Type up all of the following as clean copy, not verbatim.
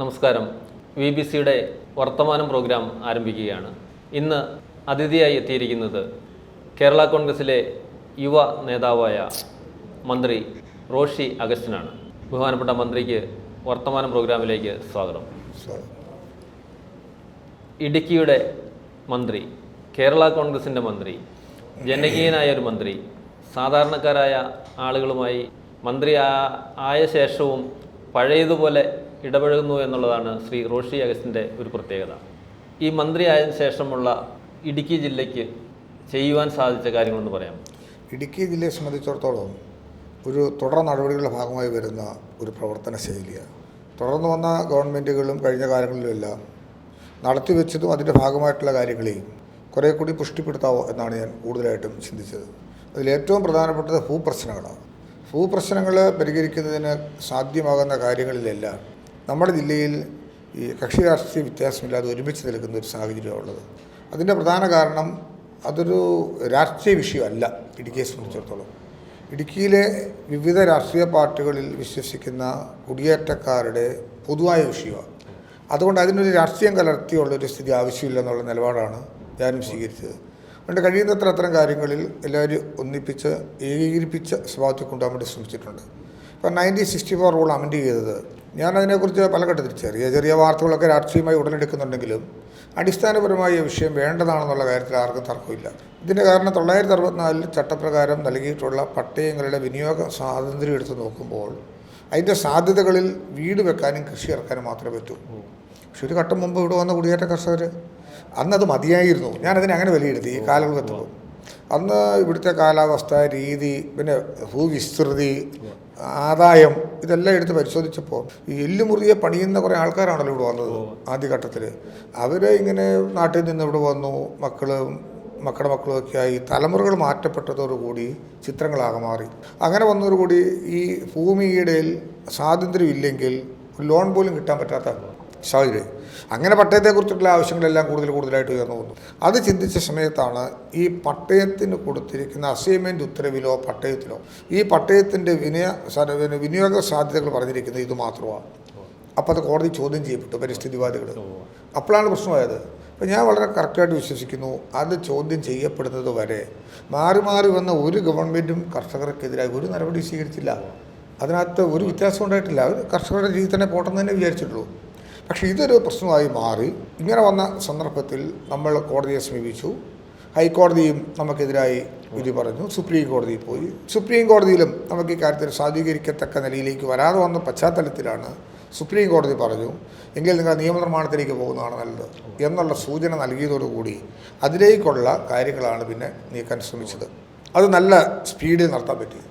നമസ്കാരം. VBCയുടെ വർത്തമാനം പ്രോഗ്രാം ആരംഭിക്കുകയാണ്. ഇന്ന് അതിഥിയായി എത്തിയിരിക്കുന്നത് കേരള കോൺഗ്രസിലെ യുവ നേതാവായ മന്ത്രി റോഷി അഗസ്റ്റിനാണ്. ബഹുമാനപ്പെട്ട മന്ത്രിക്ക് വർത്തമാനം പ്രോഗ്രാമിലേക്ക് സ്വാഗതം. ഇടുക്കിയുടെ മന്ത്രി, കേരള കോൺഗ്രസിൻ്റെ മന്ത്രി, ജനകീയനായ ഒരു മന്ത്രി, സാധാരണക്കാരായ ആളുകളുമായി മന്ത്രി ആയ ശേഷവും പഴയതുപോലെ ഇടപഴകുന്നു എന്നുള്ളതാണ് ശ്രീ റോഷി അഗസ്റ്റിൻ്റെ ഒരു പ്രത്യേകത. ഈ മന്ത്രി ആയതിനു ശേഷമുള്ള ഇടുക്കി ജില്ലയ്ക്ക് ചെയ്യുവാൻ സാധിച്ച കാര്യങ്ങളെന്ന് പറയാം. ഇടുക്കി ജില്ലയെ സംബന്ധിച്ചിടത്തോളം ഒരു തുടർ നടപടികളുടെ ഭാഗമായി വരുന്ന ഒരു പ്രവർത്തന ശൈലിയാണ്. തുടർന്ന് വന്ന ഗവൺമെൻറ്റുകളും കഴിഞ്ഞ കാലങ്ങളിലുമെല്ലാം നടത്തിവെച്ചതും അതിൻ്റെ ഭാഗമായിട്ടുള്ള കാര്യങ്ങളെയും കുറേ കൂടി പുഷ്ടിപ്പെടുത്താവോ എന്നാണ് ഞാൻ കൂടുതലായിട്ടും ചിന്തിച്ചത്. അതിലേറ്റവും പ്രധാനപ്പെട്ടത് ഭൂപ്രശ്നങ്ങളാണ്. ഭൂപ്രശ്നങ്ങൾ പരിഹരിക്കുന്നതിന് സാധ്യമാകുന്ന കാര്യങ്ങളിലെല്ലാം നമ്മുടെ ജില്ലയിൽ ഈ കക്ഷി രാഷ്ട്രീയ വ്യത്യാസമില്ലാതെ ഒരുമിച്ച് നിൽക്കുന്ന ഒരു സാഹചര്യമുള്ളത്. അതിൻ്റെ പ്രധാന കാരണം അതൊരു രാഷ്ട്രീയ വിഷയമല്ല. ഇടുക്കിയെ സംബന്ധിച്ചിടത്തോളം ഇടുക്കിയിലെ വിവിധ രാഷ്ട്രീയ പാർട്ടികളിൽ വിശ്വസിക്കുന്ന കുടിയേറ്റക്കാരുടെ പൊതുവായ വിഷയമാണ്. അതുകൊണ്ട് അതിനൊരു രാഷ്ട്രീയം കലർത്തിയുള്ളൊരു സ്ഥിതി ആവശ്യമില്ലെന്നുള്ള നിലപാടാണ് ഞാനും സ്വീകരിച്ചത്. അതുകൊണ്ട് കഴിയുന്നത്ര അത്തരം കാര്യങ്ങളിൽ എല്ലാവരും ഒന്നിപ്പിച്ച് ഏകീകരിപ്പിച്ച് സ്വഭാവത്തിൽ കൊണ്ടുപോകാൻ വേണ്ടി ശ്രമിച്ചിട്ടുണ്ട്. ഇപ്പം 1964 റൂൾ അമെൻഡ് ചെയ്തത് ഞാനതിനെക്കുറിച്ച് പല ഘട്ടത്തിൽ ചെറിയ വാർത്തകളൊക്കെ രാഷ്ട്രീയമായി ഉടലെടുക്കുന്നുണ്ടെങ്കിലും അടിസ്ഥാനപരമായ വിഷയം വേണ്ടതാണെന്നുള്ള കാര്യത്തിൽ ആർക്കും തർക്കമില്ല. ഇതിൻ്റെ കാരണം 1964 ചട്ടപ്രകാരം നൽകിയിട്ടുള്ള പട്ടയങ്ങളുടെ വിനിയോഗ സ്വാതന്ത്ര്യം എടുത്ത് നോക്കുമ്പോൾ അതിൻ്റെ സാധ്യതകളിൽ വീട് വെക്കാനും കൃഷി ഇറക്കാനും മാത്രമേ പറ്റൂ. പക്ഷെ ഒരു ഘട്ടം മുമ്പ് ഇവിടെ വന്ന കുടിയേറ്റ കർഷകർ അന്നത് മതിയായിരുന്നു. ഞാനതിനെ അങ്ങനെ വിലയിരുത്തി. ഈ കാലങ്ങൾ എത്തുമ്പോൾ അന്ന് ഇവിടുത്തെ കാലാവസ്ഥ, രീതി, പിന്നെ ഭൂവിസ്തൃതി, ആദായം ഇതെല്ലാം എടുത്ത് പരിശോധിച്ചപ്പോൾ ഈ എല്ലുമുറിയെ പണിയുന്ന കുറേ ആൾക്കാരാണല്ലോ ഇവിടെ വന്നത് ആദ്യഘട്ടത്തിൽ. അവർ ഇങ്ങനെ നാട്ടിൽ നിന്ന് ഇവിടെ വന്നു, മക്കളുടെ മക്കളുമൊക്കെ ആയി തലമുറകൾ മാറ്റപ്പെട്ടതോടുകൂടി ചിത്രങ്ങളാകെ മാറി. അങ്ങനെ വന്നതോടുകൂടി ഈ ഭൂമിയുടെ സ്വാതന്ത്ര്യം ഇല്ലെങ്കിൽ ലോൺ പോലും കിട്ടാൻ പറ്റാത്ത സാഹചര്യം. അങ്ങനെ പട്ടയത്തെക്കുറിച്ചുള്ള ആവശ്യങ്ങളെല്ലാം കൂടുതലായിട്ട് ഉയർന്നു വന്നു. അത് ചിന്തിച്ച സമയത്താണ് ഈ പട്ടയത്തിന് കൊടുത്തിരിക്കുന്ന അസൈൻമെൻറ്റ് ഉത്തരവിലോ പട്ടയത്തിലോ ഈ പട്ടയത്തിൻ്റെ വിനിയോഗ സാധ്യതകൾ പറഞ്ഞിരിക്കുന്നത് ഇത് മാത്രമാണ്. അപ്പോൾ അത് കോടതി ചോദ്യം ചെയ്യപ്പെട്ടു, പരിസ്ഥിതിവാദികൾ. അപ്പോഴാണ് പ്രശ്നമായത്. അപ്പോൾ ഞാൻ വളരെ കറക്റ്റായിട്ട് വിശ്വസിക്കുന്നു, അത് ചോദ്യം ചെയ്യപ്പെടുന്നത് വരെ മാറി വന്ന ഒരു ഗവൺമെൻറ്റും കർഷകർക്കെതിരായി ഒരു നടപടി സ്വീകരിച്ചില്ല. അതിനകത്ത് ഒരു വ്യത്യാസം ഉണ്ടായിട്ടില്ല. അവർ കർഷകരുടെ രീതി തന്നെ പോട്ടെന്ന് തന്നെ വിചാരിച്ചിട്ടുള്ളൂ. പക്ഷേ ഇതൊരു പ്രശ്നമായി മാറി. ഇങ്ങനെ വന്ന സന്ദർഭത്തിൽ നമ്മൾ കോടതിയെ സമീപിച്ചു. ഹൈക്കോടതിയും നമുക്കെതിരായി വിധി പറഞ്ഞു. സുപ്രീം കോടതിയിൽ പോയി. സുപ്രീം കോടതിയിലും നമുക്ക് ഈ കാര്യത്തിൽ സാധൂകരിക്കത്തക്ക നിലയിലേക്ക് വരാതെ വന്ന പശ്ചാത്തലത്തിലാണ് സുപ്രീം കോടതി പറഞ്ഞു എങ്കിൽ നിങ്ങൾ നിയമനിർമ്മാണത്തിലേക്ക് പോകുന്നതാണ് നല്ലത് എന്നുള്ള സൂചന നൽകിയതോടുകൂടി അതിലേക്കുള്ള കാര്യങ്ങളാണ് പിന്നെ നീക്കാൻ ശ്രമിച്ചത്. അത് നല്ല സ്പീഡിൽ നടത്താൻ പറ്റി.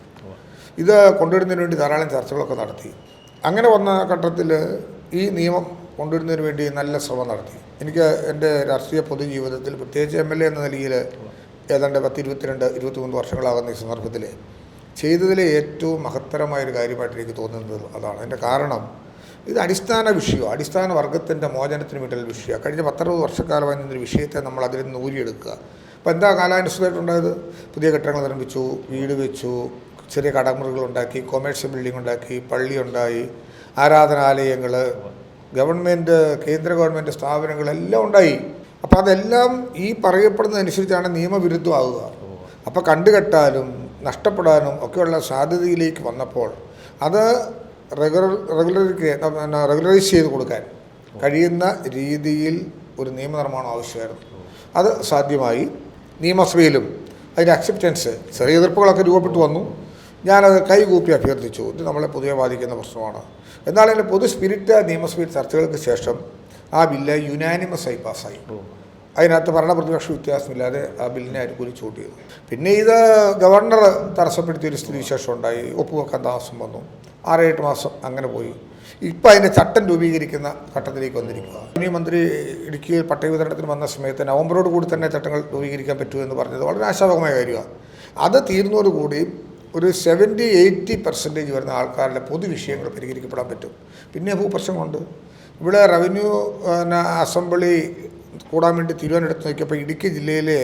ഇത് കൊണ്ടുവരുന്നതിന് വേണ്ടി ധാരാളം ചർച്ചകളൊക്കെ നടത്തി. അങ്ങനെ വന്ന ഘട്ടത്തിൽ ഈ നിയമം കൊണ്ടുവരുന്നതിന് വേണ്ടി നല്ല ശ്രമം നടത്തി. എനിക്ക് എൻ്റെ രാഷ്ട്രീയ പൊതുജീവിതത്തിൽ പ്രത്യേകിച്ച് MLA എന്ന നിലയിൽ ഏതാണ്ട് 22-23 വർഷങ്ങളാകുന്ന ഈ സന്ദർഭത്തിൽ ചെയ്തതിലെ ഏറ്റവും മഹത്തരമായൊരു കാര്യമായിട്ട് എനിക്ക് തോന്നുന്നത് അതാണ്. അതിൻ്റെ കാരണം ഇത് അടിസ്ഥാന വിഷയമാണ്. അടിസ്ഥാന വർഗത്തിൻ്റെ മോചനത്തിന് വേണ്ടിയുള്ള വിഷയമാണ്. കഴിഞ്ഞ 10-60 വർഷക്കാലമായി നിന്നൊരു വിഷയത്തെ നമ്മൾ അതിൽ നിന്ന് ഊരിയെടുക്കുക. അപ്പോൾ എന്താ കാലാനുസൃതമായിട്ടുണ്ടായത്? പുതിയ കെട്ടിടങ്ങൾ നിർമ്മിച്ചു, വീട് വെച്ചു, ചെറിയ കടമുറികളുണ്ടാക്കി, കൊമേഴ്ഷ്യൽ ബിൽഡിംഗ് ഉണ്ടാക്കി, പള്ളി ഉണ്ടായി, ആരാധനാലയങ്ങൾ, ഗവൺമെൻറ്, കേന്ദ്ര ഗവൺമെൻറ് സ്ഥാപനങ്ങളെല്ലാം ഉണ്ടായി. അപ്പോൾ അതെല്ലാം ഈ പറയപ്പെടുന്നതനുസരിച്ചാണ് നിയമവിരുദ്ധമാകുക. അപ്പോൾ കണ്ടുകെട്ടാനും നഷ്ടപ്പെടാനും ഒക്കെയുള്ള സാധ്യതയിലേക്ക് വന്നപ്പോൾ അത് റെഗുലറൈസ് ചെയ്ത് കൊടുക്കാൻ കഴിയുന്ന രീതിയിൽ ഒരു നിയമനിർമ്മാണം ആവശ്യമായിരുന്നു. അത് സാധ്യമായി. നിയമസഭയിലും അതിൻ്റെ അക്സെപ്റ്റൻസ്, ചെറിയ എതിർപ്പുകളൊക്കെ രൂപപ്പെട്ടു വന്നു. ഞാനത് കൈകൂപ്പി അഭ്യർത്ഥിച്ചു. ഇത് നമ്മളെ പൊതുവെ ബാധിക്കുന്ന പ്രശ്നമാണ്. എന്നാൽ അതിൻ്റെ പൊതു സ്പിരിറ്റ് നിയമസഭയിൽ ചർച്ചകൾക്ക് ശേഷം ആ ബില്ല് യുനാനിമസായി പാസ്സായി. അതിനകത്ത് ഭരണപ്രതിപക്ഷ വ്യത്യാസമില്ലാതെ ആ ബില്ലിനെ അനുകൂലിച്ച് വോട്ട് ചെയ്തു. പിന്നെ ഇത് ഗവർണർ തടസ്സപ്പെടുത്തിയൊരു സ്ഥിതിവിശേഷം ഉണ്ടായി. ഒപ്പുവെക്കാൻ താമസം വന്നു. 6-8 മാസം അങ്ങനെ പോയി. ഇപ്പം അതിൻ്റെ ചട്ടം രൂപീകരിക്കുന്ന ഘട്ടത്തിലേക്ക് വന്നിരിക്കുക. മന്ത്രി ഇടുക്കിയിൽ പട്ടയ വിതരണത്തിന് വന്ന സമയത്ത് നവംബറോട് കൂടി തന്നെ ചട്ടങ്ങൾ രൂപീകരിക്കാൻ പറ്റുമെന്ന് പറഞ്ഞത് വളരെ ആശാവകമായ കാര്യമാണ്. അത് തീർന്നതോടുകൂടി ഒരു 70-80% വരുന്ന ആൾക്കാരുടെ പൊതുവിഷയങ്ങൾ പരിഹരിക്കപ്പെടാൻ പറ്റും. പിന്നെ ഭൂപ്രശ്നമുണ്ട്. ഇവിടെ റവന്യൂ അസംബ്ലി കൂടാൻ വേണ്ടി തീരുമാനമെടുത്ത് നോക്കിയപ്പോൾ ഇടുക്കി ജില്ലയിലെ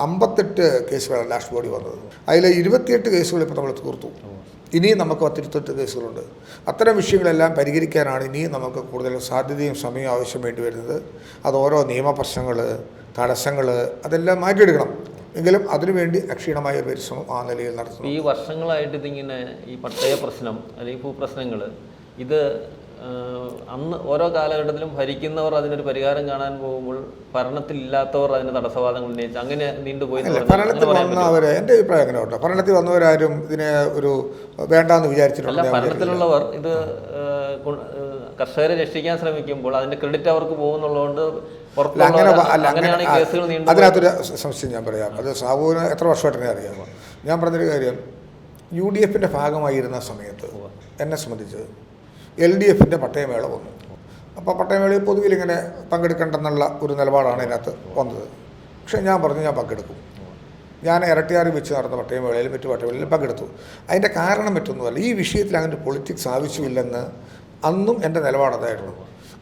58 കേസുകളാണ് ലാസ്റ്റ് ബോഡി വന്നത്. അതിൽ 28 കേസുകൾ ഇപ്പോൾ നമ്മൾ തീർത്തു. ഇനിയും നമുക്ക് 10-28 കേസുകളുണ്ട്. അത്തരം വിഷയങ്ങളെല്ലാം പരിഹരിക്കാനാണ് ഇനിയും നമുക്ക് കൂടുതൽ സാധ്യതയും സമയവും ആവശ്യം വേണ്ടി വരുന്നത്. അത് ഓരോ നിയമപ്രശ്നങ്ങൾ, തടസ്സങ്ങൾ അതെല്ലാം മാറ്റിയെടുക്കണം. എങ്കിലും അതിനുവേണ്ടി അക്ഷീണമായ ഒരു പരിശ്രമം ആ നിലയിൽ നടത്തുന്നു. ഈ വർഷങ്ങളായിട്ട് ഇതിങ്ങനെ ഈ പട്ടയ പ്രശ്നം അല്ലെങ്കിൽ ഭൂപ്രശ്നങ്ങൾ ഇത് അന്ന് ഓരോ കാലഘട്ടത്തിലും ഭരിക്കുന്നവർ അതിനൊരു പരിഹാരം കാണാൻ പോകുമ്പോൾ ഭരണത്തിലില്ലാത്തവർ അതിന് തടസ്സവാദങ്ങൾ ഉന്നയിച്ച് അങ്ങനെ നീണ്ടുപോയി. ഭരണത്തിൽ വന്നവർ, എൻ്റെ അഭിപ്രായം അങ്ങനെ കേട്ടോ, ഭരണത്തിൽ വന്നവരാരും ഇതിനെ ഒരു വേണ്ടാന്ന് വിചാരിച്ചിട്ടില്ല. ഭരണത്തിലുള്ളവർ ഇത് കർഷകരെ രക്ഷിക്കാൻ ശ്രമിക്കുമ്പോൾ അതിന്റെ ക്രെഡിറ്റ് അവർക്ക് പോകുന്നുള്ളതുകൊണ്ട് അതിനകത്തൊരു സംശയം ഞാൻ പറയാം. അത് സാബുവിന് എത്ര വർഷമായിട്ട് അറിയാം. ഞാൻ പറഞ്ഞൊരു കാര്യം, UDFൻ്റെ ഭാഗമായിരുന്ന സമയത്ത് എന്നെ സംബന്ധിച്ച് LDFൻ്റെ പട്ടയമേള വന്നു. അപ്പോൾ പട്ടയമേളയിൽ പൊതുവിൽ ഇങ്ങനെ പങ്കെടുക്കേണ്ടെന്നുള്ള ഒരു നിലപാടാണ് ഇതിനകത്ത് വന്നത്. പക്ഷേ ഞാൻ പറഞ്ഞു ഞാൻ പങ്കെടുക്കും. ഞാൻ ഇരട്ടിയാറി വെച്ച് നടന്ന പട്ടയമേളയിലും മറ്റു പട്ടയമേളയിലും പങ്കെടുത്തു. അതിൻ്റെ കാരണം മറ്റൊന്നുമല്ല, ഈ വിഷയത്തിൽ അങ്ങനെ പൊളിറ്റിക്സ് ആവശ്യമില്ലെന്ന് അന്നും എൻ്റെ നിലപാടതായിരുന്നു.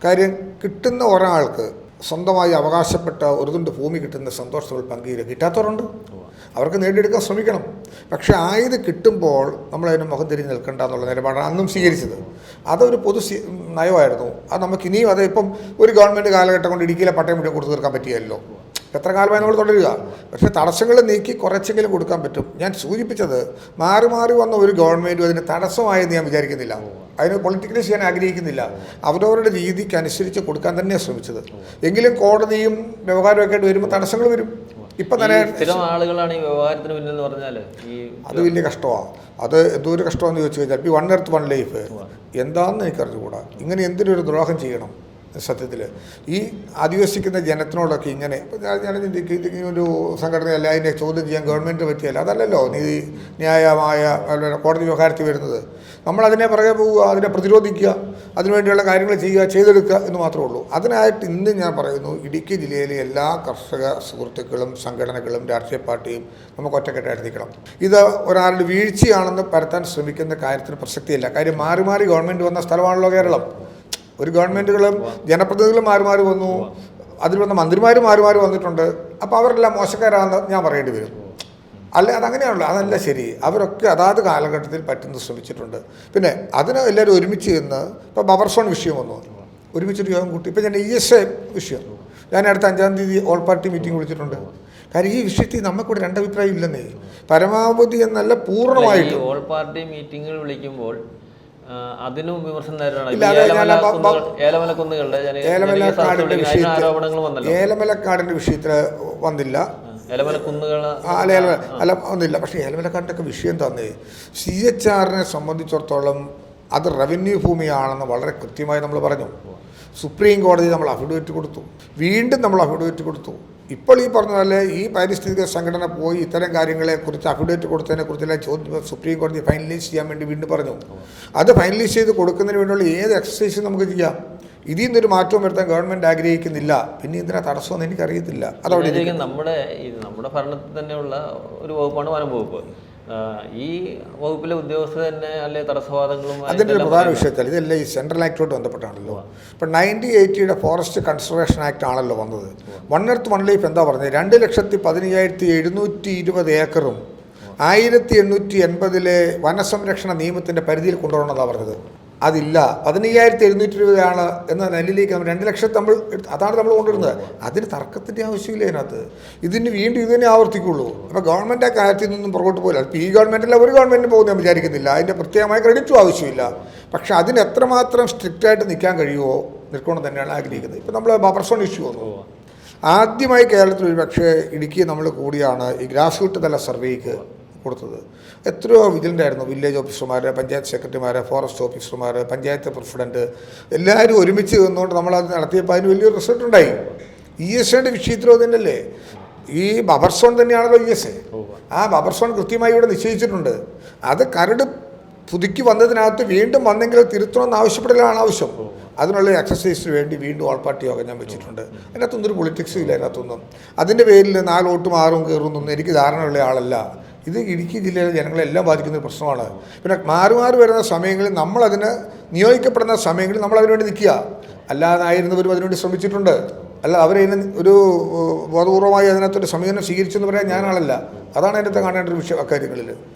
കാര്യം കിട്ടുന്ന ഒരാൾക്ക് സ്വന്തമായി അവകാശപ്പെട്ട ഒരു തുണ്ട് ഭൂമി കിട്ടുന്ന സന്തോഷത്തിൽ പങ്കുചേരുക. കിട്ടാത്തവരുണ്ട്, അവർക്ക് നേടിയെടുക്കാൻ ശ്രമിക്കണം. പക്ഷേ ആയത് കിട്ടുമ്പോൾ നമ്മളതിന് മുഖം തിരിഞ്ഞ് നിൽക്കേണ്ട എന്നുള്ള നിലപാടാണ് അന്നും സ്വീകരിച്ചത്. അതൊരു പൊതു നയമായിരുന്നു. അത് നമുക്ക് ഇനിയും അത് ഇപ്പം ഒരു ഗവൺമെൻറ് കാലഘട്ടം കൊണ്ട് ഇടുക്കിയിലെ പട്ടയം മുഴുവൻ കൊടുത്തു തീർക്കാൻ പറ്റിയല്ലോ. എത്ര കാലമായി നമ്മൾ തുടരുക. പക്ഷേ തടസ്സങ്ങൾ നീക്കി കുറച്ചെങ്കിലും കൊടുക്കാൻ പറ്റും. ഞാൻ സൂചിപ്പിച്ചത് മാറി മാറി വന്ന ഒരു ഗവൺമെൻറ്റും അതിന് തടസ്സമായെന്ന് ഞാൻ വിചാരിക്കുന്നില്ല. അതിന് പൊളിറ്റിക്കലി ചെയ്യാൻ ആഗ്രഹിക്കുന്നില്ല. അവരവരുടെ രീതിക്ക് അനുസരിച്ച് കൊടുക്കാൻ തന്നെയാണ് ശ്രമിച്ചത്. എങ്കിലും കോടതിയും വ്യവഹാരമൊക്കെ ആയിട്ട് വരുമ്പോൾ തടസ്സങ്ങൾ വരും. ഇപ്പം തന്നെ ആളുകളാണ് ഈ വ്യവഹാരത്തിന് പിന്നിൽ എന്ന് പറഞ്ഞാൽ അത് വലിയ കഷ്ടമാണ്. അത് എന്തോരം കഷ്ടമാണെന്ന് ചോദിച്ചു കഴിഞ്ഞാൽ ഈ 1 earth 1 life എന്താണെന്ന് എനിക്കറിഞ്ഞുകൂടാ. ഇങ്ങനെ എന്തിനൊരു ദ്രോഹം ചെയ്യണം. സത്യത്തിൽ ഈ അധിവസിക്കുന്ന ജനത്തിനോടൊക്കെ ഇങ്ങനെ ഞാൻ ചിന്തിക്കും, ഒരു സംഘടനയല്ല, അതിനെ ചോദ്യം ചെയ്യാൻ ഗവൺമെൻറ്റിന് പറ്റിയല്ല. അതല്ലല്ലോ ന്യായമായ കോടതി വ്യവഹാരത്തിൽ വരുന്നത്. നമ്മളതിനെ പുറകെ പോവുക, അതിനെ പ്രതിരോധിക്കുക, അതിനുവേണ്ടിയുള്ള കാര്യങ്ങൾ ചെയ്യുക, ചെയ്തെടുക്കുക എന്ന് മാത്രമേ ഉള്ളൂ. അതിനായിട്ട് ഇന്ന് ഞാൻ പറയുന്നു, ഇടുക്കി ജില്ലയിലെ എല്ലാ കർഷക സുഹൃത്തുക്കളും സംഘടനകളും രാഷ്ട്രീയ പാർട്ടിയും നമുക്ക് ഒറ്റക്കെട്ടായിട്ട് നിൽക്കണം. ഇത് ഒരാളുടെ വീഴ്ചയാണെന്ന് പരത്താൻ ശ്രമിക്കുന്ന കാര്യത്തിന് പ്രസക്തിയില്ല. കാര്യം മാറി മാറി ഗവൺമെൻറ് വന്ന സ്ഥലമാണല്ലോ കേരളം. ഒരു ഗവൺമെൻറ്റുകളും ജനപ്രതിനിധികളും മാറി മാറി വന്നു, അതിൽ വന്ന മന്ത്രിമാർ മാറി മാറി വന്നിട്ടുണ്ട്. അപ്പോൾ അവരെല്ലാം മോശക്കാരാണെന്ന് ഞാൻ പറയേണ്ടി വരും. അല്ല, അതങ്ങനെയാണല്ലോ. അതല്ല ശരി. അവരൊക്കെ അതാത് കാലഘട്ടത്തിൽ പറ്റുന്നത് ശ്രമിച്ചിട്ടുണ്ട്. പിന്നെ അതിന് എല്ലാവരും ഒരുമിച്ച് നിന്ന് ഇപ്പോൾ ബഫർ സോൺ വിഷയം വന്നു, ഒരുമിച്ചൊരു യോഗം കൂട്ടി. ഇപ്പോൾ ഞാൻ ESA വിഷയം ഞാൻ അടുത്ത 5-ാം തീയതി ഓൾ പാർട്ടി മീറ്റിംഗ് വിളിച്ചിട്ടുണ്ട്. കാര്യം ഈ വിഷയത്തിൽ നമുക്കിവിടെ രണ്ടഭിപ്രായം ഇല്ലെന്നേ. പരമാവധി എന്നല്ല പൂർണ്ണമായിട്ട് ഓൾ പാർട്ടി മീറ്റിംഗുകൾ വിളിക്കുമ്പോൾ അതിനും വിമർശനം ഏലമലക്കാടിൻ്റെ വിഷയത്തിൽ വന്നില്ല. അല്ല ഒന്നില്ല. പക്ഷേ ഏലമലക്കാടിൻ്റെ ഒക്കെ വിഷയം തന്നെ CHRനെ സംബന്ധിച്ചിടത്തോളം അത് റവന്യൂ ഭൂമിയാണെന്ന് വളരെ കൃത്യമായി നമ്മൾ പറഞ്ഞു. സുപ്രീം കോടതി നമ്മൾ അഫിഡവിറ്റ് കൊടുത്തു, വീണ്ടും നമ്മൾ അഫിഡവിറ്റ് കൊടുത്തു. ഇപ്പോൾ ഈ പറഞ്ഞ പോലെ ഈ പാരിസ്ഥിതിക സംഘടന പോയി ഇത്തരം കാര്യങ്ങളെക്കുറിച്ച് അഫിഡവിറ്റ് കൊടുത്തതിനെക്കുറിച്ചെല്ലാം ചോദ്യം സുപ്രീം കോടതി ഫൈനലൈസ് ചെയ്യാൻ വേണ്ടി വീണ്ടും പറഞ്ഞു. അത് ഫൈനലൈസ് ചെയ്ത് കൊടുക്കുന്നതിന് വേണ്ടിയുള്ള ഏത് എക്സസൈസും നമുക്ക് ചെയ്യാം. ഇതിൽ നിന്നൊരു മാറ്റവും വരുത്താൻ ഗവൺമെൻറ് ആഗ്രഹിക്കുന്നില്ല. പിന്നെ ഇതിനാ തടസ്സമെന്ന് എനിക്കറിയത്തില്ല. അതവിടെ നമ്മുടെ ഭരണത്തിൽ തന്നെയുള്ള ഒരു വകുപ്പാണ് വനം വകുപ്പ്. ഈ വകുപ്പിലെ ഉദ്യോഗസ്ഥർ തന്നെ അല്ലെ തടസ്സവാദങ്ങളും അതിൻ്റെ ഒരു പ്രധാന വിഷയത്തിൽ ഇതെല്ലാം ഈ സെൻട്രൽ ആക്ടുമായിട്ട് ബന്ധപ്പെട്ടാണല്ലോ. ഇപ്പം 1980 ഫോറസ്റ്റ് കൺസർവേഷൻ ആക്ട് ആണല്ലോ വന്നത്. 1 earth 1 life എന്താ പറഞ്ഞത്? 2,15,720 ഏക്കറും 1880 വനസംരക്ഷണ നിയമത്തിൻ്റെ പരിധിയിൽ കൊണ്ടുവരണമെന്നാണ് പറഞ്ഞത്. അതില്ല. 15,720 എന്ന നെല്ലിലേക്ക് 2 ലക്ഷം അതാണ് നമ്മൾ കൊണ്ടുവരുന്നത്. അതിന് തർക്കത്തിൻ്റെ ആവശ്യമില്ല അതിനകത്ത്. ഇതിന് വീണ്ടും ഇത് തന്നെ ആവർത്തിക്കുള്ളൂ. അപ്പോൾ ഗവൺമെൻറ് ആ കാര്യത്തിൽ നിന്നും പുറകോട്ട് പോയില്ല. ഇപ്പോൾ ഈ ഗവൺമെൻറ്റില്ല ഒരു ഗവൺമെൻറ്റിന് പോകുന്ന ഞാൻ വിചാരിക്കുന്നില്ല. അതിൻ്റെ പ്രത്യേകമായ ക്രെഡിറ്റും ആവശ്യമില്ല. പക്ഷേ അതിന് എത്രമാത്രം സ്ട്രിക്റ്റായിട്ട് നിൽക്കാൻ കഴിയുമോ നിൽക്കണം തന്നെയാണ് ആഗ്രഹിക്കുന്നത്. ഇപ്പോൾ നമ്മൾ ബഫർ സോൺ ഇഷ്യൂ വന്നു. ആദ്യമായി കേരളത്തിൽ ഒരു പക്ഷേ ഇടുക്കി നമ്മൾ കൂടിയാണ് ഈ ഗ്രാസ് റൂട്ട് തല സർവേക്ക് കൊടുത്തത്. എത്രയോ വിജിലൻ്റായിരുന്നു. വില്ലേജ് ഓഫീസർമാർ, പഞ്ചായത്ത് സെക്രട്ടറിമാർ, ഫോറസ്റ്റ് ഓഫീസർമാർ, പഞ്ചായത്ത് പ്രസിഡൻറ്റ് എല്ലാവരും ഒരുമിച്ച് നിന്നുകൊണ്ട് നമ്മളത് നടത്തിയപ്പോൾ അതിന് വലിയൊരു റിസൾട്ട് ഉണ്ടായി. ESAയുടെ വിഷയത്തിലോ തന്നെയല്ലേ, ഈ ബഫർ സോൺ തന്നെയാണല്ലോ ESA. ആ ബഫർ സോൺ കൃത്യമായി ഇവിടെ നിശ്ചയിച്ചിട്ടുണ്ട്. അത് കരട് പുതുക്കി വന്നതിനകത്ത് വീണ്ടും വന്നെങ്കിൽ തിരുത്തണമെന്ന് ആവശ്യപ്പെടലാണ് ആവശ്യം. അതിനുള്ള എക്സസൈസിന് വേണ്ടി വീണ്ടും ഓൾ പാർട്ടി യോഗം ഞാൻ വെച്ചിട്ടുണ്ട്. അതിനകത്തൊന്നും ഒരു പൊളിറ്റിക്സും ഇല്ല. അതിനകത്തൊന്നും അതിൻ്റെ പേരിൽ 4 വോട്ടും 6 കയറുന്നൊന്നും എനിക്ക് ധാരണയുള്ള ആളല്ല. ഇത് ഇടുക്കി ജില്ലയിലെ ജനങ്ങളെല്ലാം ബാധിക്കുന്ന ഒരു പ്രശ്നമാണ്. പിന്നെ മാറി മാറി വരുന്ന സമയങ്ങളിൽ നമ്മളതിന് നിയോഗിക്കപ്പെടുന്ന സമയങ്ങളിൽ നമ്മളതിനുവേണ്ടി നിൽക്കുക. അല്ലാതായിരുന്നവരും അതിനുവേണ്ടി ശ്രമിച്ചിട്ടുണ്ട്. അല്ല അവരതിന് ഒരു ബോധപൂർവമായി അതിനകത്തൊരു സമീപനം സ്വീകരിച്ചെന്ന് പറയാൻ ഞാനാളല്ല. അതാണ് അതിനകത്ത് കാണേണ്ട ഒരു വിഷയം അക്കാര്യങ്ങളിൽ.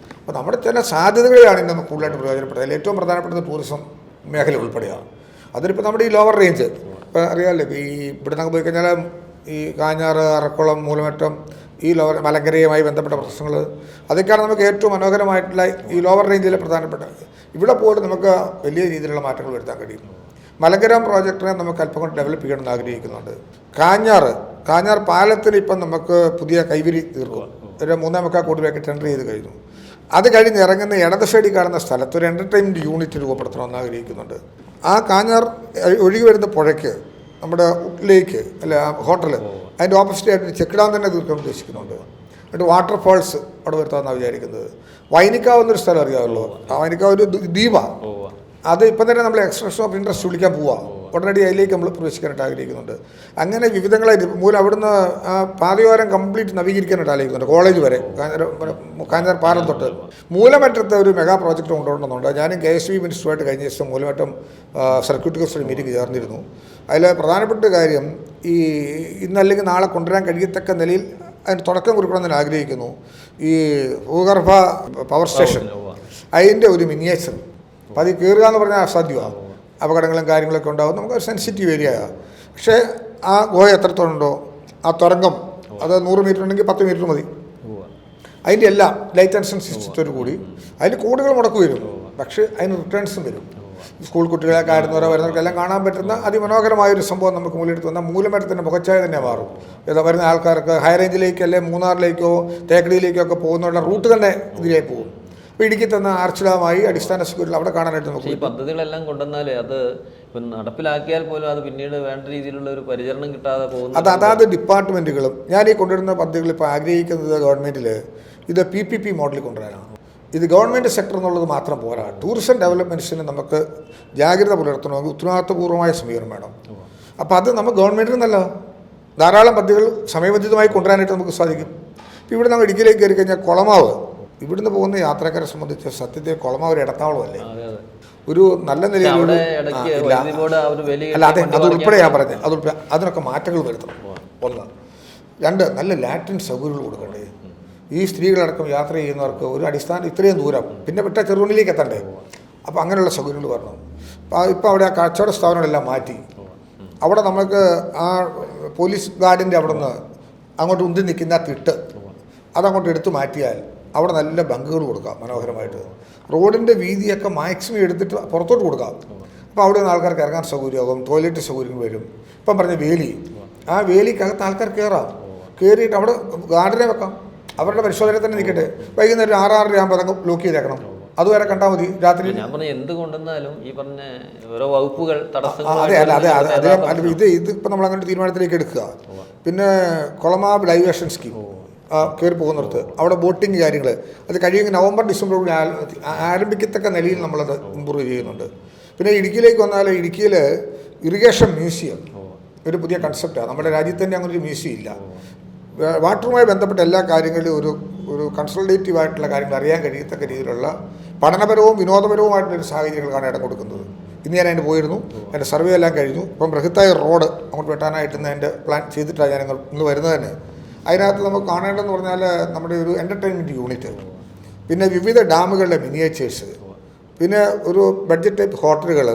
അപ്പോൾ നമ്മുടെ ചില സാധ്യതകളെയാണ് ഇന്ന് നമുക്ക് കൂടുതലായിട്ട് പ്രയോജനപ്പെടുന്നത്. അതിൽ ഏറ്റവും പ്രധാനപ്പെട്ടത് ടൂറിസം മേഖല ഉൾപ്പെടെയാണ്. അതിലിപ്പോൾ നമ്മുടെ ഈ ലോവർ റേഞ്ച് ഇപ്പോൾ അറിയാമല്ലോ, ഈ ഇവിടെ നിന്ന് പോയി കഴിഞ്ഞാൽ ഈ കാഞ്ഞാറ്, അറക്കുളം, മൂലമറ്റം, ഈ മലങ്കരയുമായി ബന്ധപ്പെട്ട പ്രശ്നങ്ങൾ, അതൊക്കെയാണ് നമുക്ക് ഏറ്റവും മനോഹരമായിട്ടുള്ള ഈ ലോവർ റേഞ്ചിലെ പ്രധാനപ്പെട്ട. ഇവിടെ പോയിട്ട് നമുക്ക് വലിയ രീതിയിലുള്ള മാറ്റങ്ങൾ വരുത്താൻ കഴിയും. മലങ്കര പ്രോജക്റ്റിനെ നമുക്ക് അല്പം കൊണ്ട് ഡെവലപ്പ് ചെയ്യണമെന്ന് ആഗ്രഹിക്കുന്നുണ്ട്. കാഞ്ഞാർ പാലത്തിന് ഇപ്പം നമുക്ക് പുതിയ കൈവരി തീർക്കും. ഒരു 3.25 കോടി രൂപയ്ക്ക് ടെൻഡർ ചെയ്ത് കഴിഞ്ഞു. അത് കഴിഞ്ഞ് ഇറങ്ങുന്ന ഇടത് സൈഡിൽ കാണുന്ന സ്ഥലത്ത് ഒരു എൻ്റർടൈൻമെൻറ്റ് യൂണിറ്റ് രൂപപ്പെടുത്തണമെന്ന് ആഗ്രഹിക്കുന്നുണ്ട്. ആ കാഞ്ഞാർ ഒഴുകി വരുന്ന പുഴയ്ക്ക് നമ്മുടെ ലേക്ക് അല്ല ഹോട്ടൽ അതിൻ്റെ ഓപ്പോസിറ്റ് ആയിട്ട് ചെക്ക് ഡാം തന്നെ തീർക്കാൻ ഉദ്ദേശിക്കുന്നുണ്ട്. എന്നിട്ട് വാട്ടർഫാൾസ് അവിടെ വരുത്താമെന്നാണ് വിചാരിക്കുന്നത്. വൈനിക്കാവ് എന്നൊരു സ്ഥലം അറിയാമല്ലോ, ആ വൈനിക്കാവ് ഒരു ദ്വീപാണ്. അത് ഇപ്പം തന്നെ നമ്മൾ എക്സ്പ്രഷൻ ഓഫ് ഇൻട്രസ്റ്റ് വിളിക്കാൻ പോവാം. ഉടനടി അതിലേക്ക് നമ്മൾ പ്രവേശിക്കാനായിട്ട് ആഗ്രഹിക്കുന്നുണ്ട്. അങ്ങനെ വിവിധങ്ങളായിട്ട് മൂലം അവിടുന്ന് ആ പാതയോരം കംപ്ലീറ്റ് നവീകരിക്കാനായിട്ട് ആഗ്രഹിക്കുന്നുണ്ട്. കോളേജ് വരെ കാഞ്ഞാർ പാലം തൊട്ട് മൂലമറ്റത്തെ ഒരു മെഗാ പ്രോജക്റ്റ് കൊണ്ടുവരണമെന്നുണ്ട്. ഞാനും KSB മിനിസ്റ്ററുമായിട്ട് കഴിഞ്ഞ ദിവസം മൂലമറ്റം സർക്യൂട്ട് കൗൺസിൽ മീറ്റിംഗ് ചേർന്നിരുന്നു. അതിൽ പ്രധാനപ്പെട്ട കാര്യം ഈ ഇന്നല്ലെങ്കിൽ നാളെ കൊണ്ടുവരാൻ കഴിയത്തക്ക നിലയിൽ അതിന് തുടക്കം കുറിക്കണമെന്ന് ആഗ്രഹിക്കുന്നു. ഈ ഭൂഗർഭ പവർ സ്റ്റേഷൻ അതിൻ്റെ ഒരു മിനിയേച്ചർ. അപ്പോൾ അത് കയറുക എന്ന് പറഞ്ഞാൽ അസാധ്യമാണ്. അപകടങ്ങളും കാര്യങ്ങളൊക്കെ ഉണ്ടാകും. നമുക്ക് സെൻസിറ്റീവ് ഏരിയയാണ്. പക്ഷേ ആ ഗോയ എത്രത്തോളം ഉണ്ടോ ആ തുരങ്കം അത് 100 മീറ്റർ ഉണ്ടെങ്കിൽ 10 മീറ്റർ മതി. അതിൻ്റെ എല്ലാം ലൈറ്റ് ആൻഡ് സൗണ്ട് സിസ്റ്റത്തോടു കൂടി അതിന് കോടികൾ മുടക്ക് വരും. പക്ഷേ അതിന് റിട്ടേൺസും വരും. സ്കൂൾ കുട്ടികളൊക്കെ വരുന്നവർക്കെല്ലാം കാണാൻ പറ്റുന്ന അതിമനോഹരമായൊരു സംഭവം നമുക്ക് മുന്നിലെടുത്ത് വന്നാൽ മൂലമറ്റത്തിൻ്റെ മുഖച്ഛായ തന്നെ മാറും. വരുന്ന ആൾക്കാർക്ക് ഹൈ റേഞ്ചിലേക്ക് അല്ലെങ്കിൽ മൂന്നാറിലേക്കോ തേക്കടിയിലേക്കോ ഒക്കെ പോകുന്നുള്ള റൂട്ട് തന്നെ ഇതിലേക്ക് പോകും. ഇപ്പോൾ ഇടുക്കി തന്ന ആർച്ചിഡാമായി അടിസ്ഥാന സൗകര്യങ്ങൾ അവിടെ കാണാനായിട്ട് നമുക്ക് ഈ പദ്ധതികളെല്ലാം കൊണ്ടുവന്നാൽ അത് നടപ്പിലാക്കിയാൽ പോലും അത് പിന്നീട് വേണ്ട രീതിയിലുള്ള ഒരു പരിചരണം കിട്ടാതെ പോകുന്നു. അതാത് ഡിപ്പാർട്ട്മെൻറ്റുകളും ഞാൻ ഈ കൊണ്ടുവരുന്ന പദ്ധതികൾ ഇപ്പോൾ ആഗ്രഹിക്കുന്നത് ഗവൺമെൻറ്റിൽ ഇത് PPP മോഡലിൽ കൊണ്ടുവരാനാണ്. ഇത് ഗവൺമെൻറ് സെക്ടർ എന്നുള്ളത് മാത്രം പോരാ. ടൂറിസം ഡെവലപ്മെൻറ്റ്സിന് നമുക്ക് ജാഗ്രത പുലർത്തണമെങ്കിൽ ഉത്തരവാദിത്വപൂർവമായ സമീപനം വേണം. അപ്പോൾ അത് നമുക്ക് ഗവൺമെൻറ്റിന് നല്ല ധാരാളം പദ്ധതികൾ സമയബന്ധിതമായി കൊണ്ടുവരാനായിട്ട് നമുക്ക് സാധിക്കും. ഇപ്പോൾ ഇവിടെ നമ്മൾ ഇടുക്കിയിലേക്ക് കയറി കഴിഞ്ഞാൽ കുളമാവ് ഇവിടുന്ന് പോകുന്ന യാത്രക്കാരെ സംബന്ധിച്ച് സത്യത്തെ കുളമാവ് ഒരു ഇടത്താവളമല്ലേ, ഒരു നല്ല നിലയിൽ അല്ല അതെ അതുൾപ്പെടെ ഞാൻ പറഞ്ഞത് അതിനൊക്കെ മാറ്റങ്ങൾ വരുത്തണം. 1 2 നല്ല ലാറ്റിൻ സൗകര്യങ്ങൾ കൊടുക്കണ്ടേ. ഈ സ്ത്രീകളടക്കം യാത്ര ചെയ്യുന്നവർക്ക് ഒരു അടിസ്ഥാനം ഇത്രയും ദൂരം പിന്നെ വിട്ട ചെറുവണ്ണിലേക്ക് എത്തണ്ടേ. അപ്പോൾ അങ്ങനെയുള്ള സൗകര്യങ്ങൾ വരണം. ഇപ്പോൾ അവിടെ ആ കച്ചവട സ്ഥാപനങ്ങളെല്ലാം മാറ്റി അവിടെ നമുക്ക് ആ പോലീസ് ഗാർഡിൻ്റെ അവിടെ നിന്ന് അങ്ങോട്ട് ഉന്തി നിൽക്കുന്ന തിട്ട് അതങ്ങോട്ട് എടുത്തു മാറ്റിയാൽ അവിടെ നല്ല ബങ്കുകൾ കൊടുക്കാം മനോഹരമായിട്ട്. റോഡിൻ്റെ വീതിയൊക്കെ മാക്സിമം എടുത്തിട്ട് പുറത്തോട്ട് കൊടുക്കാം. അപ്പോൾ അവിടെ നിന്ന് ആൾക്കാർക്ക് ഇറങ്ങാൻ സൗകര്യമാകും. ടോയ്ലറ്റ് സൗകര്യങ്ങൾ വരും. ഇപ്പം പറഞ്ഞ വേലി, ആ വേലിക്കകത്ത് ആൾക്കാർ കയറിയിട്ട് അവിടെ ഗാർഡനെ വെക്കാം. അവരുടെ പരിശോധന തന്നെ നിൽക്കട്ടെ. വൈകുന്നേരം 6-6:30 ആകുമ്പോൾ അതങ്ങ് ലോക്ക് ചെയ്തേക്കണം. അതുവരെ കണ്ടാൽ മതി. രാത്രി ഞാൻ പറഞ്ഞ എന്തുകൊണ്ടെന്നാലും ഈ പറഞ്ഞ ഓരോ വകുപ്പുകൾ ഇതിപ്പോൾ നമ്മൾ അങ്ങനെ തീരുമാനത്തിലേക്ക് എടുക്കുക. പിന്നെ കുളമാവ് ഡൈവേഷൻ സ്കീം കയറി പോകുന്നിടത്ത് അവിടെ ബോട്ടിങ് കാര്യങ്ങൾ അത് കഴിയുമെങ്കിൽ November-December ആരംഭിക്കത്തക്ക നിലയിൽ നമ്മളത് ഇമ്പ്രൂവ് ചെയ്യുന്നുണ്ട്. പിന്നെ ഇടുക്കിയിലേക്ക് വന്നാൽ ഇടുക്കിയിൽ ഇറിഗേഷൻ മ്യൂസിയം ഒരു പുതിയ കൺസെപ്റ്റാണ്. നമ്മുടെ രാജ്യത്ത് തന്നെ അങ്ങനെ ഒരു മ്യൂസിയം ഇല്ല. വാട്ടറുമായി ബന്ധപ്പെട്ട എല്ലാ കാര്യങ്ങളിലും ഒരു കൺസൾട്ടേറ്റീവ് ആയിട്ടുള്ള കാര്യങ്ങൾ അറിയാൻ കഴിയത്തക്ക രീതിയിലുള്ള പഠനപരവും വിനോദപരവുമായിട്ടുള്ളൊരു സാഹചര്യങ്ങൾക്കാണ് ഇടം കൊടുക്കുന്നത്. ഇന്ന് ഞാൻ അതിന് പോയിരുന്നു. എൻ്റെ സർവേ എല്ലാം കഴിഞ്ഞു. ഇപ്പം ബൃഹത്തായ റോഡ് അങ്ങോട്ട് വെട്ടാനായിട്ട് ഇന്ന് എൻ്റെ പ്ലാൻ ചെയ്തിട്ടാണ് ഞാൻ ഇന്ന് വരുന്നത് തന്നെ. അതിനകത്ത് നമുക്ക് കാണേണ്ടതെന്ന് പറഞ്ഞാൽ നമ്മുടെ ഒരു എൻ്റർടൈൻമെൻറ്റ് യൂണിറ്റ്, പിന്നെ വിവിധ ഡാമുകളുടെ മിനിയേച്ചേഴ്സ്, പിന്നെ ഒരു ബഡ്ജറ്റ് ടൈപ്പ് ഹോട്ടലുകൾ,